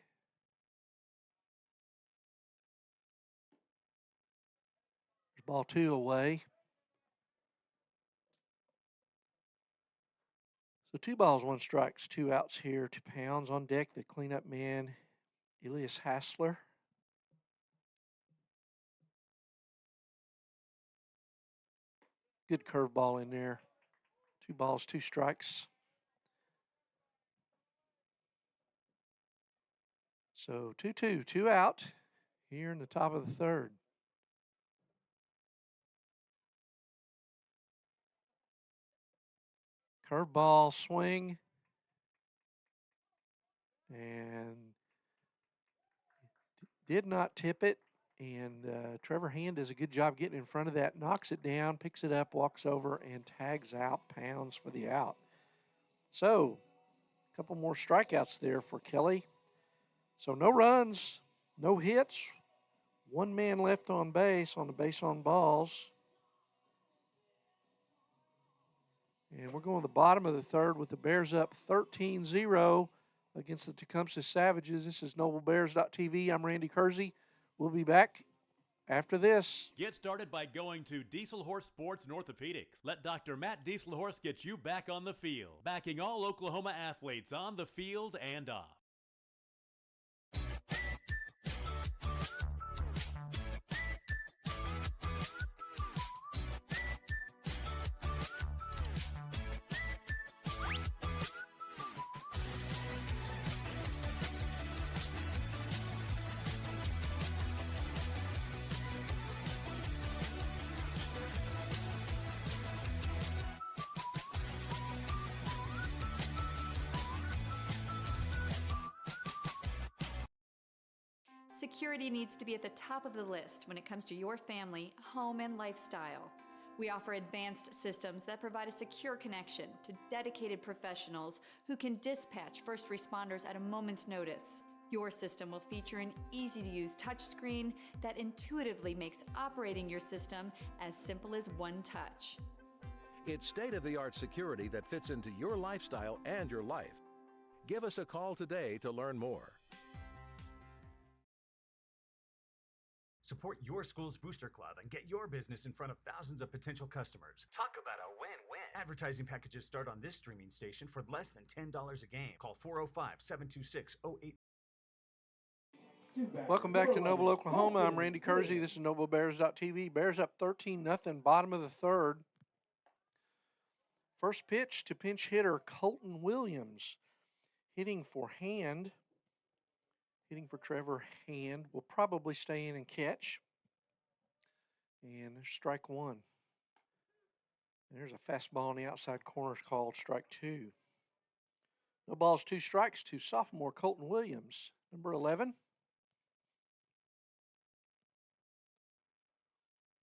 There's ball 2 away. So 2 balls, 1 strike, 2 outs here to Pounds. On deck, the cleanup man, Elias Hassler. Good curveball in there. 2 balls, 2 strikes. So 2-2, 2 out here in the top of the third. Curveball swing. And did not tip it. And Trevor Hand does a good job getting in front of that, knocks it down, picks it up, walks over, and tags out Pounds for the out. So a couple more strikeouts there for Kelly. So no runs, no hits, 1 man left on base on the base on balls. And we're going to the bottom of the third with the Bears up 13-0 against the Tecumseh Savages. This is NobleBears.tv. I'm Randy Kersey. We'll be back after this. Get started by going to Diesel Horse Sports and Orthopedics. Let Dr. Matt Dieselhorse get you back on the field, backing all Oklahoma athletes on the field and off. Security needs to be at the top of the list when it comes to your family, home, and lifestyle. We offer advanced systems that provide a secure connection to dedicated professionals who can dispatch first responders at a moment's notice. Your system will feature an easy-to-use touchscreen that intuitively makes operating your system as simple as one touch. It's state-of-the-art security that fits into your lifestyle and your life. Give us a call today to learn more. Support your school's booster club and get your business in front of thousands of potential customers. Talk about a win-win. Advertising packages start on this streaming station for less than $10 a game. Call 405-726-08. Welcome back to Noble, Oklahoma. I'm Randy Kersey. This is NobleBears.tv. Bears up 13-0, bottom of the third. First pitch to pinch hitter Colton Williams. Hitting for Trevor Hand. Will probably stay in and catch. And there's strike one. And there's a fastball on the outside corner called strike two. No balls, 2 strikes to sophomore Colton Williams, number 11.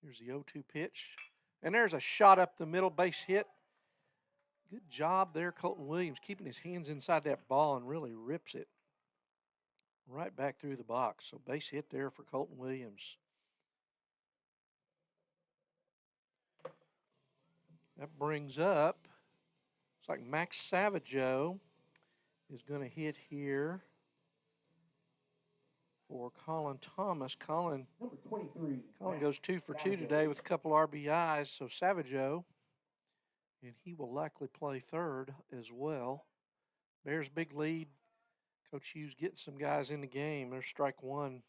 Here's the 0-2 pitch. And there's a shot up the middle, base hit. Good job there, Colton Williams, keeping his hands inside that ball and really rips it right back through the box. So base hit there for Colton Williams. That brings up, it's like Max Savageau is going to hit here for Colin Thomas. Colin goes 2 for 2 today with a couple RBIs, so Savageau, and he will likely play third as well. Bears big lead. Coach Hughes getting some guys in the game. There's strike one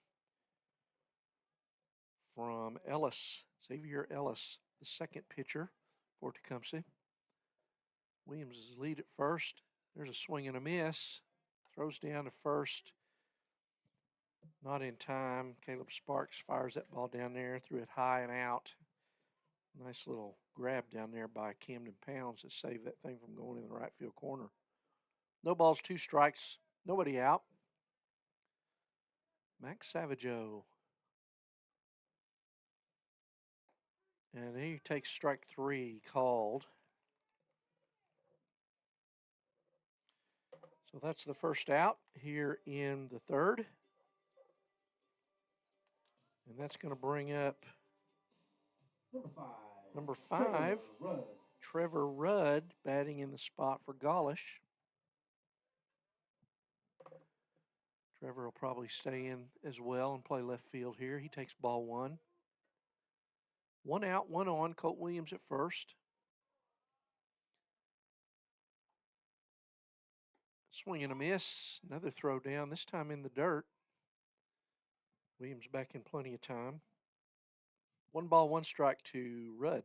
from Ellis, Xavier Ellis, the second pitcher for Tecumseh. Williams is lead at first. There's a swing and a miss. Throws down to first. Not in time. Caleb Sparks fires that ball down there, threw it high and out. Nice little grab down there by Camden Pounds to save that thing from going in the right field corner. No balls, 2 strikes. Nobody out. Max Savageau. And he takes strike 3 called. So that's the first out here in the third. And that's going to bring up number 5, Trevor Rudd, batting in the spot for Gaulish. Trevor will probably stay in as well and play left field here. He takes ball 1. 1 out, 1 on. Colt Williams at first. Swing and a miss. Another throw down, this time in the dirt. Williams back in plenty of time. 1 ball, 1 strike to Rudd.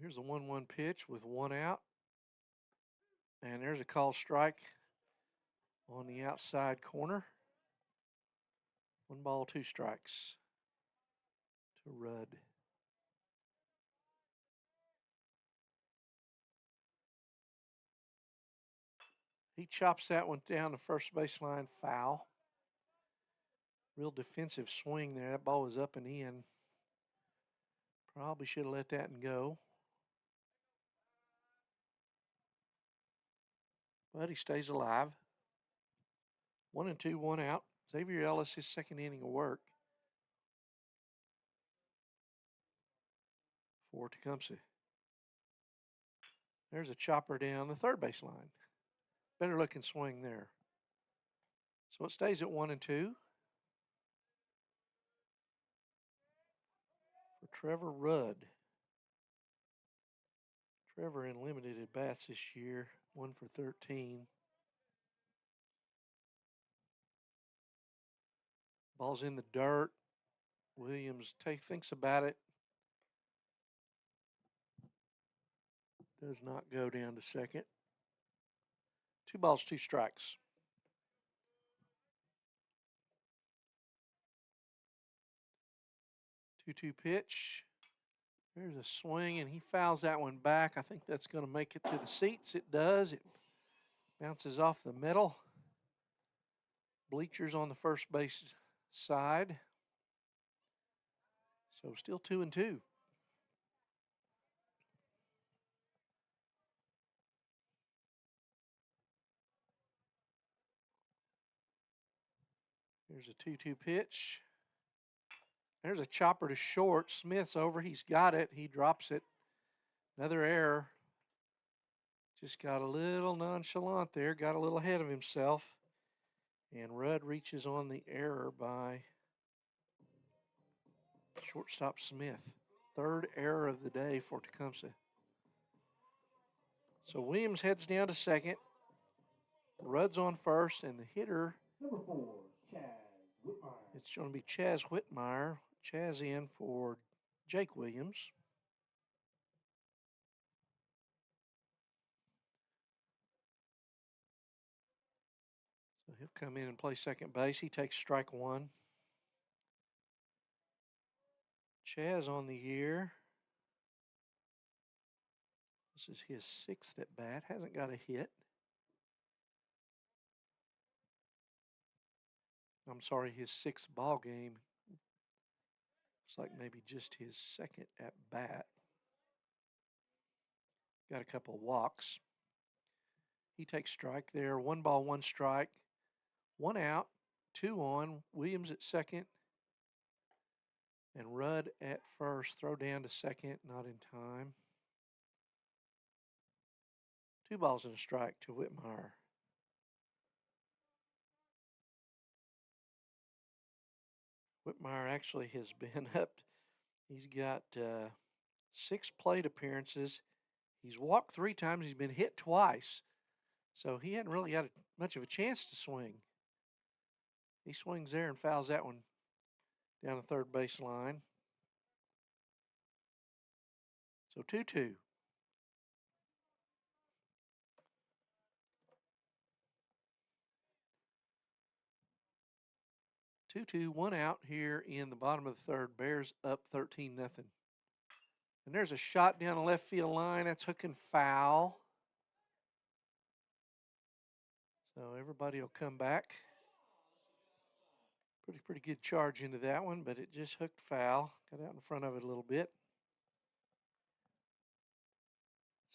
Here's a 1-1 pitch with 1 out. And there's a called strike on the outside corner. 1 ball, 2 strikes to Rudd. He chops that one down the first baseline, foul. Real defensive swing there. That ball was up and in. Probably should have let that one go. But he stays alive. 1 and 2, 1 out. Xavier Ellis, his second inning of work for Tecumseh. There's a chopper down the third base line. Better looking swing there. So it stays at 1-2 for Trevor Rudd. Trevor in limited at bats this year, 1 for 13. Ball's in the dirt. Williams thinks about it. Does not go down to second. 2 balls, 2 strikes. 2-2 pitch. There's a swing, and he fouls that one back. I think that's going to make it to the seats. It does. It bounces off the middle. Bleachers on the first base side. So still 2-2. There's a 2-2 pitch. There's a chopper to short. Smith's over. He's got it. He drops it. Another error. Just got a little nonchalant there. Got a little ahead of himself. And Rudd reaches on the error by shortstop Smith. Third error of the day for Tecumseh. So Williams heads down to second. Rudd's on first, and the hitter, Number 4, Chaz Whitmire. it's going to be Chaz Whitmire. Chaz in for Jake Williams. So he'll come in and play second base. He takes strike 1. Chaz on the year. This is his 6th at bat. Hasn't got a hit. I'm sorry, his 6th ball game. Looks like maybe just his 2nd at bat. Got a couple of walks. He takes strike there. 1 ball, 1 strike. 1 out, 2 on. Williams at second. And Rudd at first. Throw down to second, not in time. 2 balls and a strike to Whitmire. Whitmire actually has been up. He's got 6 plate appearances. He's walked 3 times. He's been hit twice. So he hadn't really got much of a chance to swing. He swings there and fouls that one down the third base line. So 2-2. One out here in the bottom of the third. Bears up 13-0. And there's a shot down the left field line. That's hooking foul. So everybody will come back. Pretty good charge into that one, but it just hooked foul. Got out in front of it a little bit.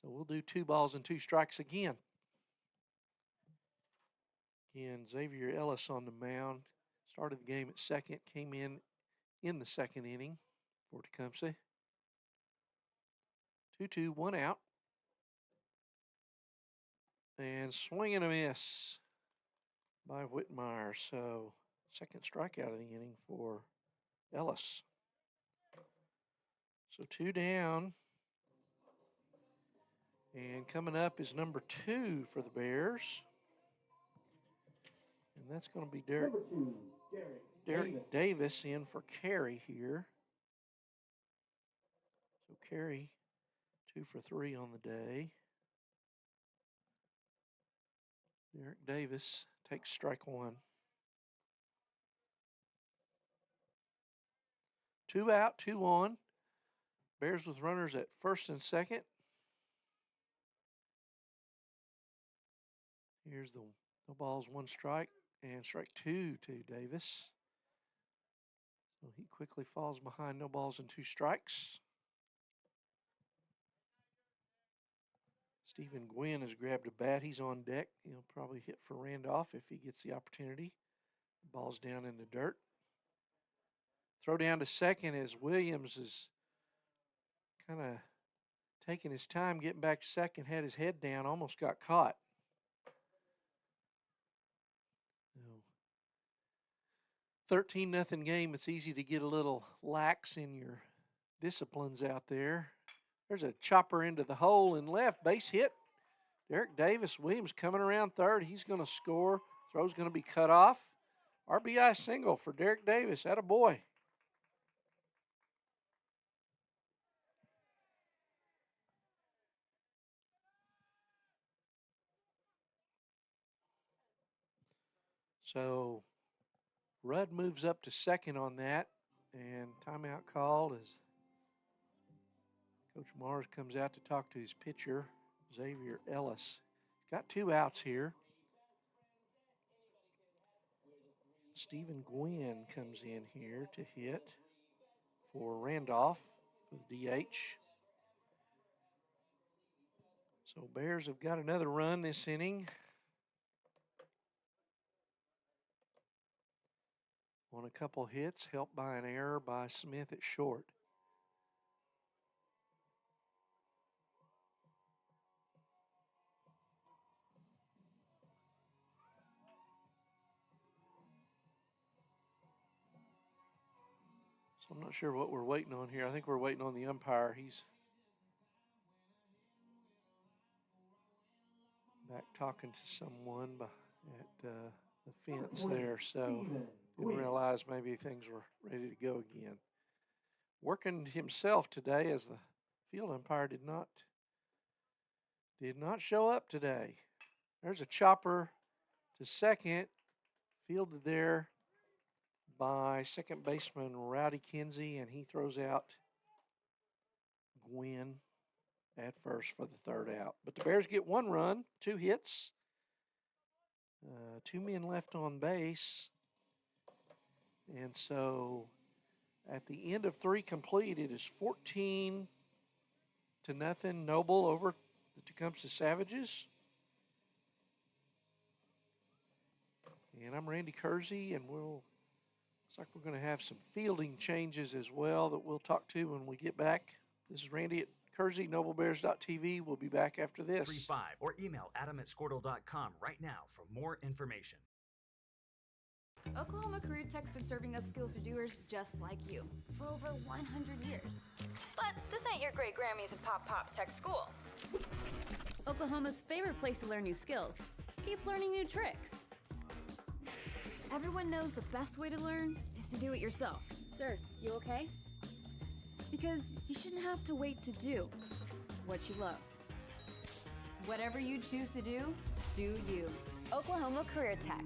So we'll do 2 balls and 2 strikes again. Again, Xavier Ellis on the mound. Started the game at second, came in the second inning for Tecumseh. 2-2, 1 out. And swing and a miss by Whitmire. So 2nd strikeout of the inning for Ellis. So 2 down. And coming up is number 2 for the Bears. And that's going to be Derek Davis in for Carey here. So Carey, 2 for 3 on the day. Derek Davis takes strike 1. 2 out, 2 on. Bears with runners at first and second. Here's the no balls, 1 strike, and strike 2 to Davis. So he quickly falls behind no balls and 2 strikes. Stephen Gwynn has grabbed a bat. He's on deck. He'll probably hit for Randolph if he gets the opportunity. Ball's down in the dirt. Throw down to second as Williams is kind of taking his time getting back to second, had his head down, almost got caught. 13-0 game. It's easy to get a little lax in your disciplines out there. There's a chopper into the hole in left. Base hit. Derek Davis. Williams coming around third. He's going to score. Throw's going to be cut off. RBI single for Derek Davis. Attaboy. So Rudd moves up to second on that, and timeout called as Coach Mars comes out to talk to his pitcher, Xavier Ellis. Got 2 outs here. Stephen Gwynn comes in here to hit for Randolph for the DH. So Bears have got another run this inning. On a couple hits, helped by an error by Smith at short. So I'm not sure what we're waiting on here. I think we're waiting on the umpire. He's back talking to someone at the fence there. So didn't realize maybe things were ready to go again. Working himself today as the field umpire did not show up today. There's a chopper to second, fielded there by second baseman Rowdy Kinsey, and he throws out Gwynn at first for the third out. But the Bears get 1 run, 2 hits, 2 men left on base. And so at the end of 3 complete, it is 14-0 Noble over the Tecumseh Savages. And I'm Randy Kersey, and looks like we're going to have some fielding changes as well that we'll talk to when we get back. This is Randy at Kersey, NobleBears.tv. We'll be back after this. 35 or email adam@squirtle.com right now for more information. Oklahoma Career Tech's been serving up skills to doers just like you for over 100 years. But this ain't your great Grammys and Pop Tech school. Oklahoma's favorite place to learn new skills keeps learning new tricks. Everyone knows the best way to learn is to do it yourself. Sir, you okay? Because you shouldn't have to wait to do what you love. Whatever you choose to do you. Oklahoma Career Tech.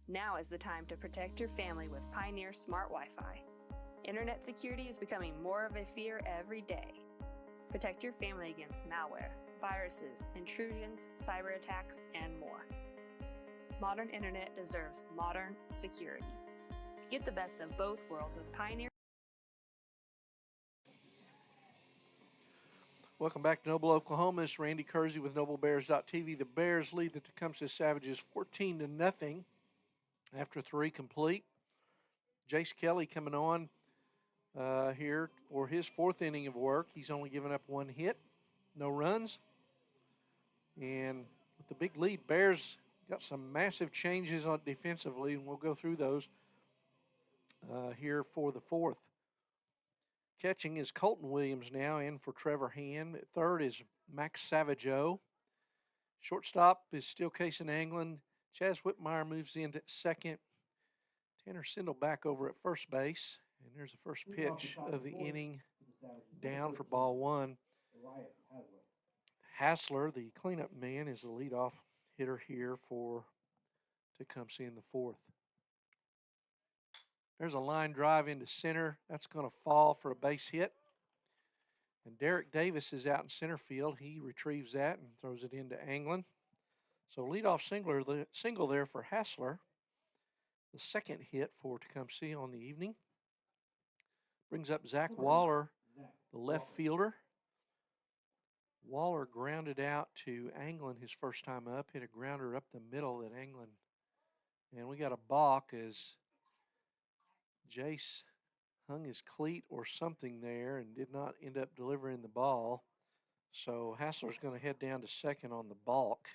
Now is the time to protect your family with Pioneer Smart Wi-Fi. Internet security is becoming more of a fear every day. Protect your family against malware, viruses, intrusions, cyber attacks, and more. Modern internet deserves modern security. Get the best of both worlds with Pioneer. Welcome back to Noble, Oklahoma. It's Randy Kersey with NobleBears.tv. The Bears lead the Tecumseh Savages 14-0 after 3 complete. Jace Kelly coming on here for his 4th inning of work. He's only given up 1 hit, no runs. And with the big lead, Bears got some massive changes on defensively, and we'll go through those here for the 4th. Catching is Colton Williams now in for Trevor Hand. At third is Max Savageau. Shortstop is still Cason Anglin. Chaz Whitmire moves into second. Tanner Sindel back over at first base. And there's the first pitch of the inning down for ball 1. Hassler, the cleanup man, is the leadoff hitter here for Tecumseh in the 4th. There's a line drive into center. That's going to fall for a base hit. And Derek Davis is out in center field. He retrieves that and throws it into Anglin. So leadoff single there for Hassler. The 2nd hit for Tecumseh on the evening. Brings up Zach Waller, the left fielder. Waller grounded out to Anglin his first time up. Hit a grounder up the middle at Anglin. And we got a balk as Jace hung his cleat or something there and did not end up delivering the ball. So Hassler's going to head down to second on the balk.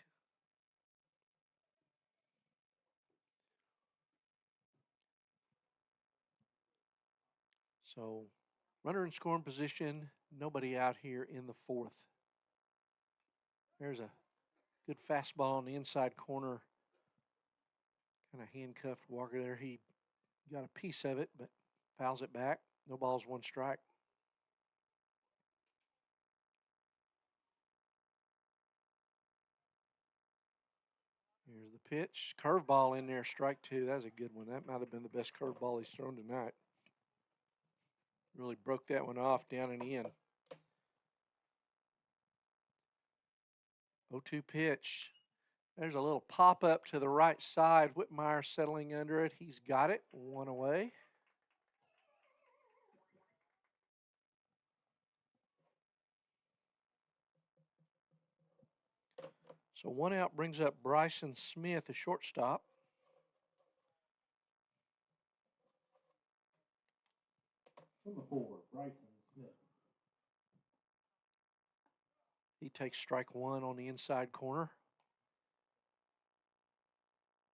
So runner in scoring position, nobody out here in the fourth. There's a good fastball on the inside corner. Kind of handcuffed Walker there. He got a piece of it, but fouls it back. No balls, one strike. Here's the pitch. Curveball in there, strike two. That was a good one. That might have been the best curveball he's thrown tonight. Really broke that one off down and in. 0-2 pitch. There's a little pop up to the right side. Whitmire settling under it. He's got it. One away. So one out brings up Bryson Smith, a shortstop. Number 4, Bryson Smith. He takes strike one on the inside corner.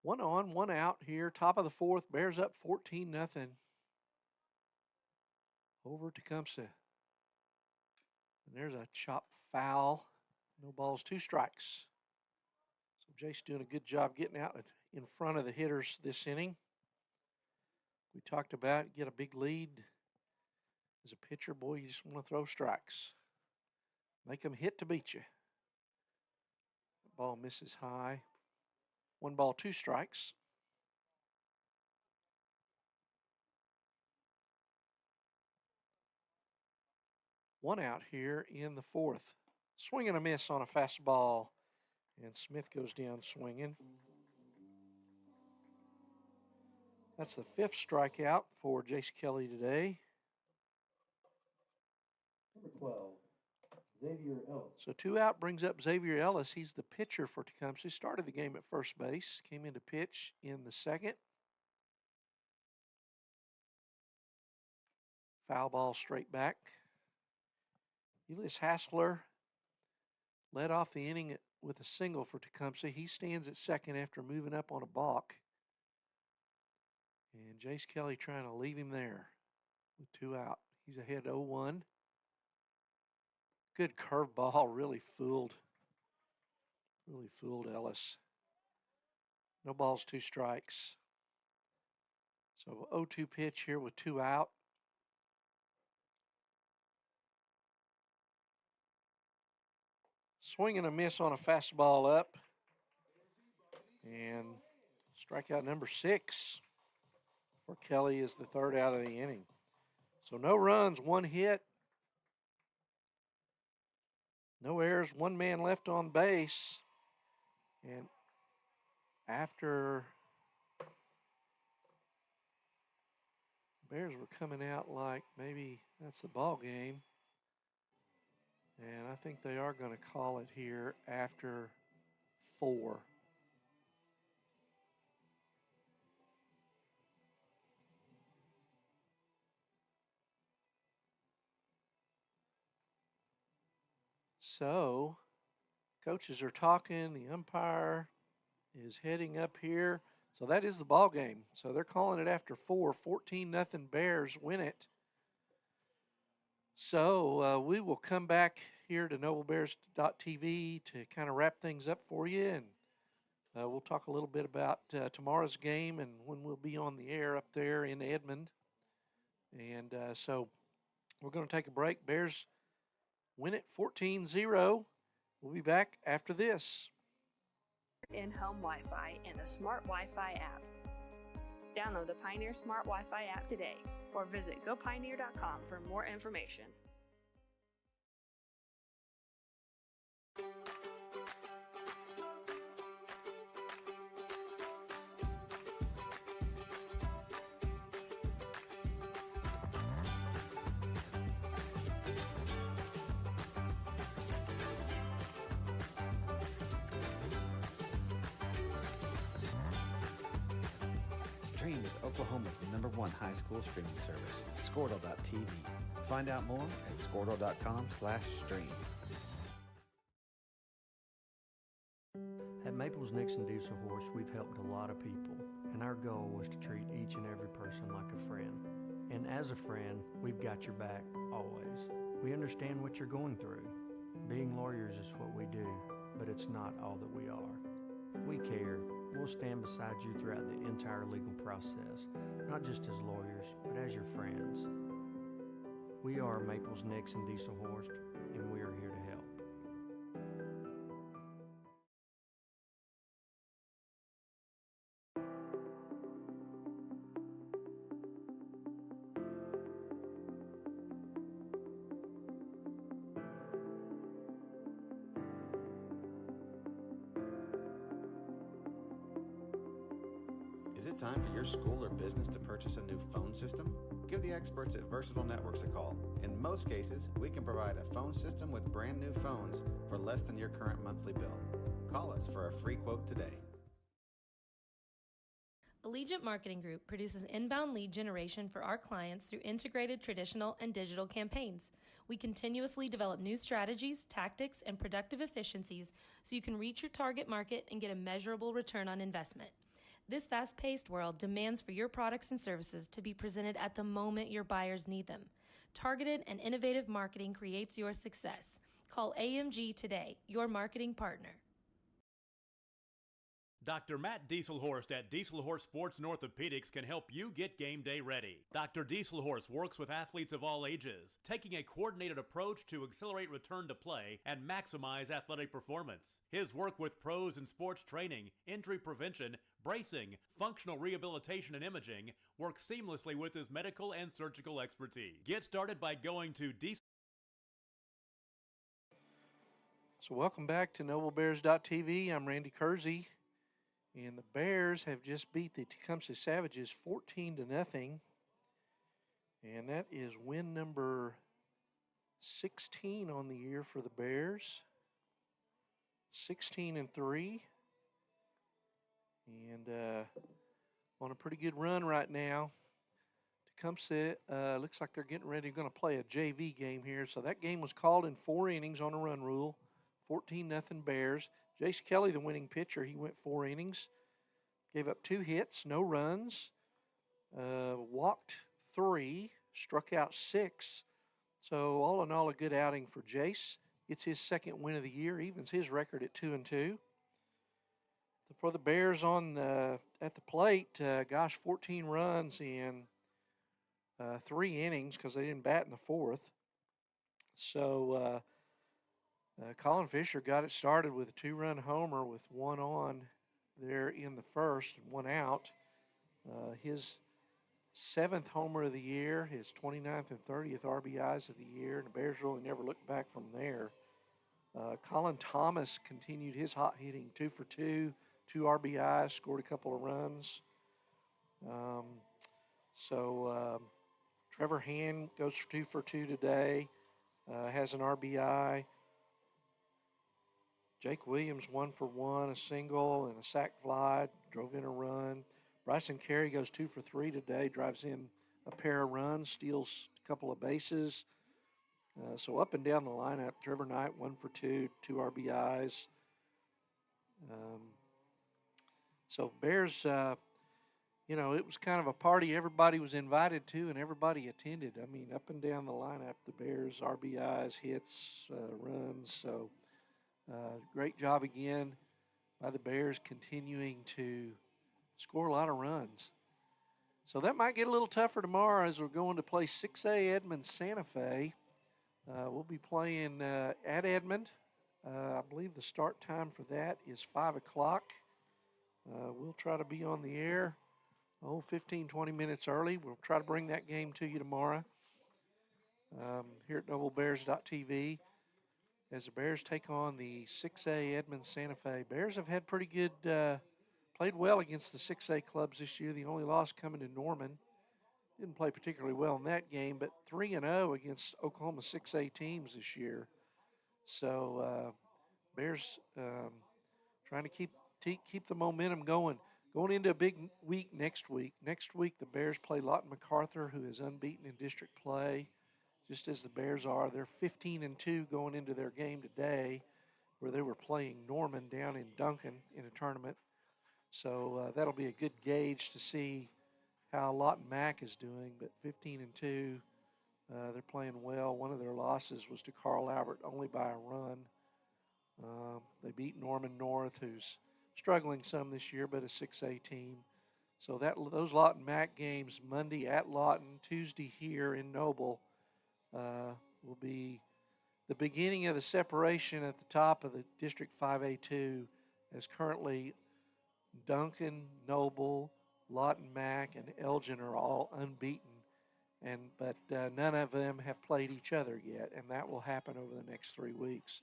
1 on, 1 out here. Top of the fourth. Bears up 14-0 over Tecumseh. And there's a chop foul. No balls, 2 strikes. So Jace doing a good job getting out in front of the hitters this inning. We talked about get a big lead. As a pitcher, boy, you just want to throw strikes. Make them hit to beat you. Ball misses high. 1 ball, 2 strikes. One out here in the fourth. Swing and a miss on a fastball. And Smith goes down swinging. That's the 5th strikeout for Jace Kelly today. Number 12, Xavier Ellis. So 2 out brings up Xavier Ellis. He's the pitcher for Tecumseh. Started the game at first base. Came in to pitch in the second. Foul ball straight back. Elias Hassler led off the inning with a single for Tecumseh. He stands at second after moving up on a balk. And Jace Kelly trying to leave him there with 2 out. He's ahead 0-1. Good curveball, really fooled Ellis. No balls, 2 strikes. So 0-2 pitch here with 2 out. Swing and a miss on a fastball up. And strikeout number 6 for Kelly is the 3rd out of the inning. So no runs, 1 hit. No errors, 1 man left on base. And after Bears were coming out like maybe that's the ball game. And I think they are going to call it here after 4. So, coaches are talking. The umpire is heading up here. So that is the ball game. So they're calling it after 4. 14-0 Bears win it. So we will come back here to NobleBears.tv to kind of wrap things up for you. And we'll talk a little bit about tomorrow's game and when we'll be on the air up there in Edmond. And so we're going to take a break. Bears win it 14-0. We'll be back after this. In-home Wi-Fi and the Smart Wi-Fi app. Download the Pioneer Smart Wi-Fi app today or visit gopioneer.com for more information. Stream with Oklahoma's #1 high school streaming service, Squirtle.tv. Find out more at squirtle.com/stream. At Maples Nixon Diesel Horse, we've helped a lot of people, and our goal was to treat each and every person like a friend. And as a friend, we've got your back always. We understand what you're going through. Being lawyers is what we do, but it's not all that we are. We care. We'll stand beside you throughout the entire legal process, not just as lawyers, but as your friends. We are Maples Nixon Diesel Horse, and we are here to help. Is it time for your school or business to purchase a new phone system? Give the experts at Versatile Networks a call. In most cases, we can provide a phone system with brand new phones for less than your current monthly bill. Call us for a free quote today. Allegiant Marketing Group produces inbound lead generation for our clients through integrated traditional and digital campaigns. We continuously develop new strategies, tactics, and productive efficiencies so you can reach your target market and get a measurable return on investment. This fast-paced world demands for your products and services to be presented at the moment your buyers need them. Targeted and innovative marketing creates your success. Call AMG today, your marketing partner. Dr. Matt Dieselhorst at Dieselhorst Sports and Orthopedics can help you get game day ready. Dr. Dieselhorst works with athletes of all ages, taking a coordinated approach to accelerate return to play and maximize athletic performance. His work with pros in sports training, injury prevention, bracing, functional rehabilitation, and imaging works seamlessly with his medical and surgical expertise. Get started by going to So welcome back to NobleBears.tv. I'm Randy Kersey. And the Bears have just beat the Tecumseh Savages 14-0. And that is win number 16 on the year for the Bears. 16-3. And on a pretty good run right now. Tecumseh looks like they're getting ready. They're going to play a JV game here. So that game was called in 4 innings on a run rule. 14-0 Bears. Jace Kelly, the winning pitcher, he went 4 innings. Gave up 2 hits, no runs. Walked 3, struck out 6. So all in all, a good outing for Jace. It's his second win of the year, evens his record at 2-2. For the Bears on at the plate, 14 runs in 3 innings because they didn't bat in the 4th. So Colin Fisher got it started with a 2-run homer with 1 on there in the first, 1 out. His 7th homer of the year, his 29th and 30th RBIs of the year, and the Bears really never looked back from there. Colin Thomas continued his hot hitting, 2 for 2, 2 RBIs, scored a couple of runs. Trevor Hand goes for 2 for 2 today, has an RBI. Jake Williams 1 for 1, a single and a sac fly, drove in a run. Bryson Carey goes 2 for 3 today, drives in a pair of runs, steals a couple of bases. So up and down the lineup, Trevor Knight 1 for 2, 2 RBIs. So Bears, it was kind of a party everybody was invited to and everybody attended. I mean, up and down the lineup, the Bears, RBIs, hits, runs. So great job again by the Bears continuing to score a lot of runs. So that might get a little tougher tomorrow as we're going to play 6A Edmond Santa Fe. We'll be playing at Edmond. I believe the start time for that is 5 o'clock. We'll try to be on the air 15, 20 minutes early. We'll try to bring that game to you tomorrow here at NobleBears.tv. As the Bears take on the 6A Edmond Santa Fe. Bears have had pretty good, played well against the 6A clubs this year. The only loss coming to Norman. Didn't play particularly well in that game, but 3-0 against Oklahoma 6A teams this year. So Bears trying to keep the momentum going. Going into a big week next week. Next week, the Bears play Lawton MacArthur, who is unbeaten in district play, just as the Bears are. They're 15-2 going into their game today, where they were playing Norman down in Duncan in a tournament. So that'll be a good gauge to see how Lawton Mac is doing. But 15-2, they're playing well. One of their losses was to Carl Albert, only by a run. They beat Norman North, who's struggling some this year, but a 6A team. So those Lawton Mac games, Monday at Lawton, Tuesday here in Noble, will be the beginning of the separation at the top of the District 5A2, as currently Duncan, Noble, Lawton Mac, and Elgin are all unbeaten, but none of them have played each other yet, and that will happen over the next 3 weeks.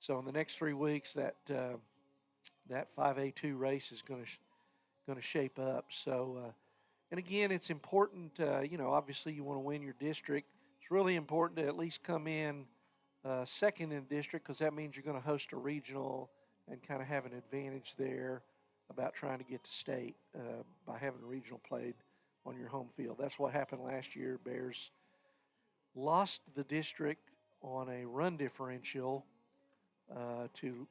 So in the next 3 weeks, that 5A2 race is going to shape up. So, and again, it's important. Obviously, you want to win your district. It's really important to at least come in second in district, because that means you're going to host a regional and kind of have an advantage there about trying to get to state by having a regional played on your home field. That's what happened last year. Bears lost the district on a run differential to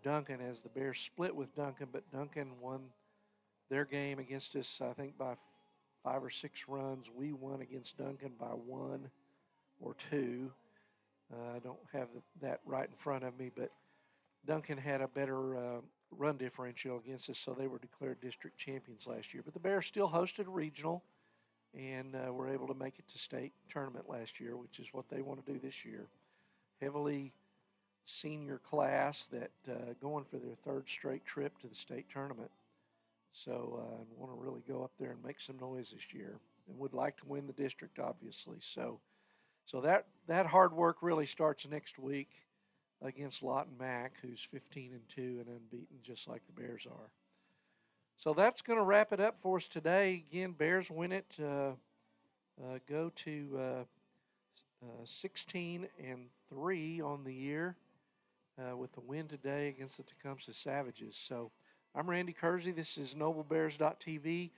Duncan, as the Bears split with Duncan, but Duncan won their game against us, I think, by 5 or 6 runs. We won against Duncan by 1 or 2. I don't have that right in front of me, but Duncan had a better run differential against us, so they were declared district champions last year. But the Bears still hosted a regional and were able to make it to state tournament last year, which is what they want to do this year. Heavily senior class that going for their 3rd straight trip to the state tournament. So want to really go up there and make some noise this year, and would like to win the district, obviously. So that hard work really starts next week against Lawton Mac, who's 15-2 and unbeaten, just like the Bears are. So that's going to wrap it up for us today. Again, Bears win it, go to 16-3 on the year with the win today against the Tecumseh Savages. So I'm Randy Kersey. This is NobleBears.tv.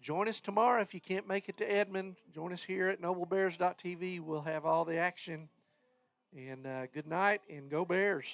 Join us tomorrow if you can't make it to Edmond. Join us here at NobleBears.tv. We'll have all the action. And good night, and go Bears.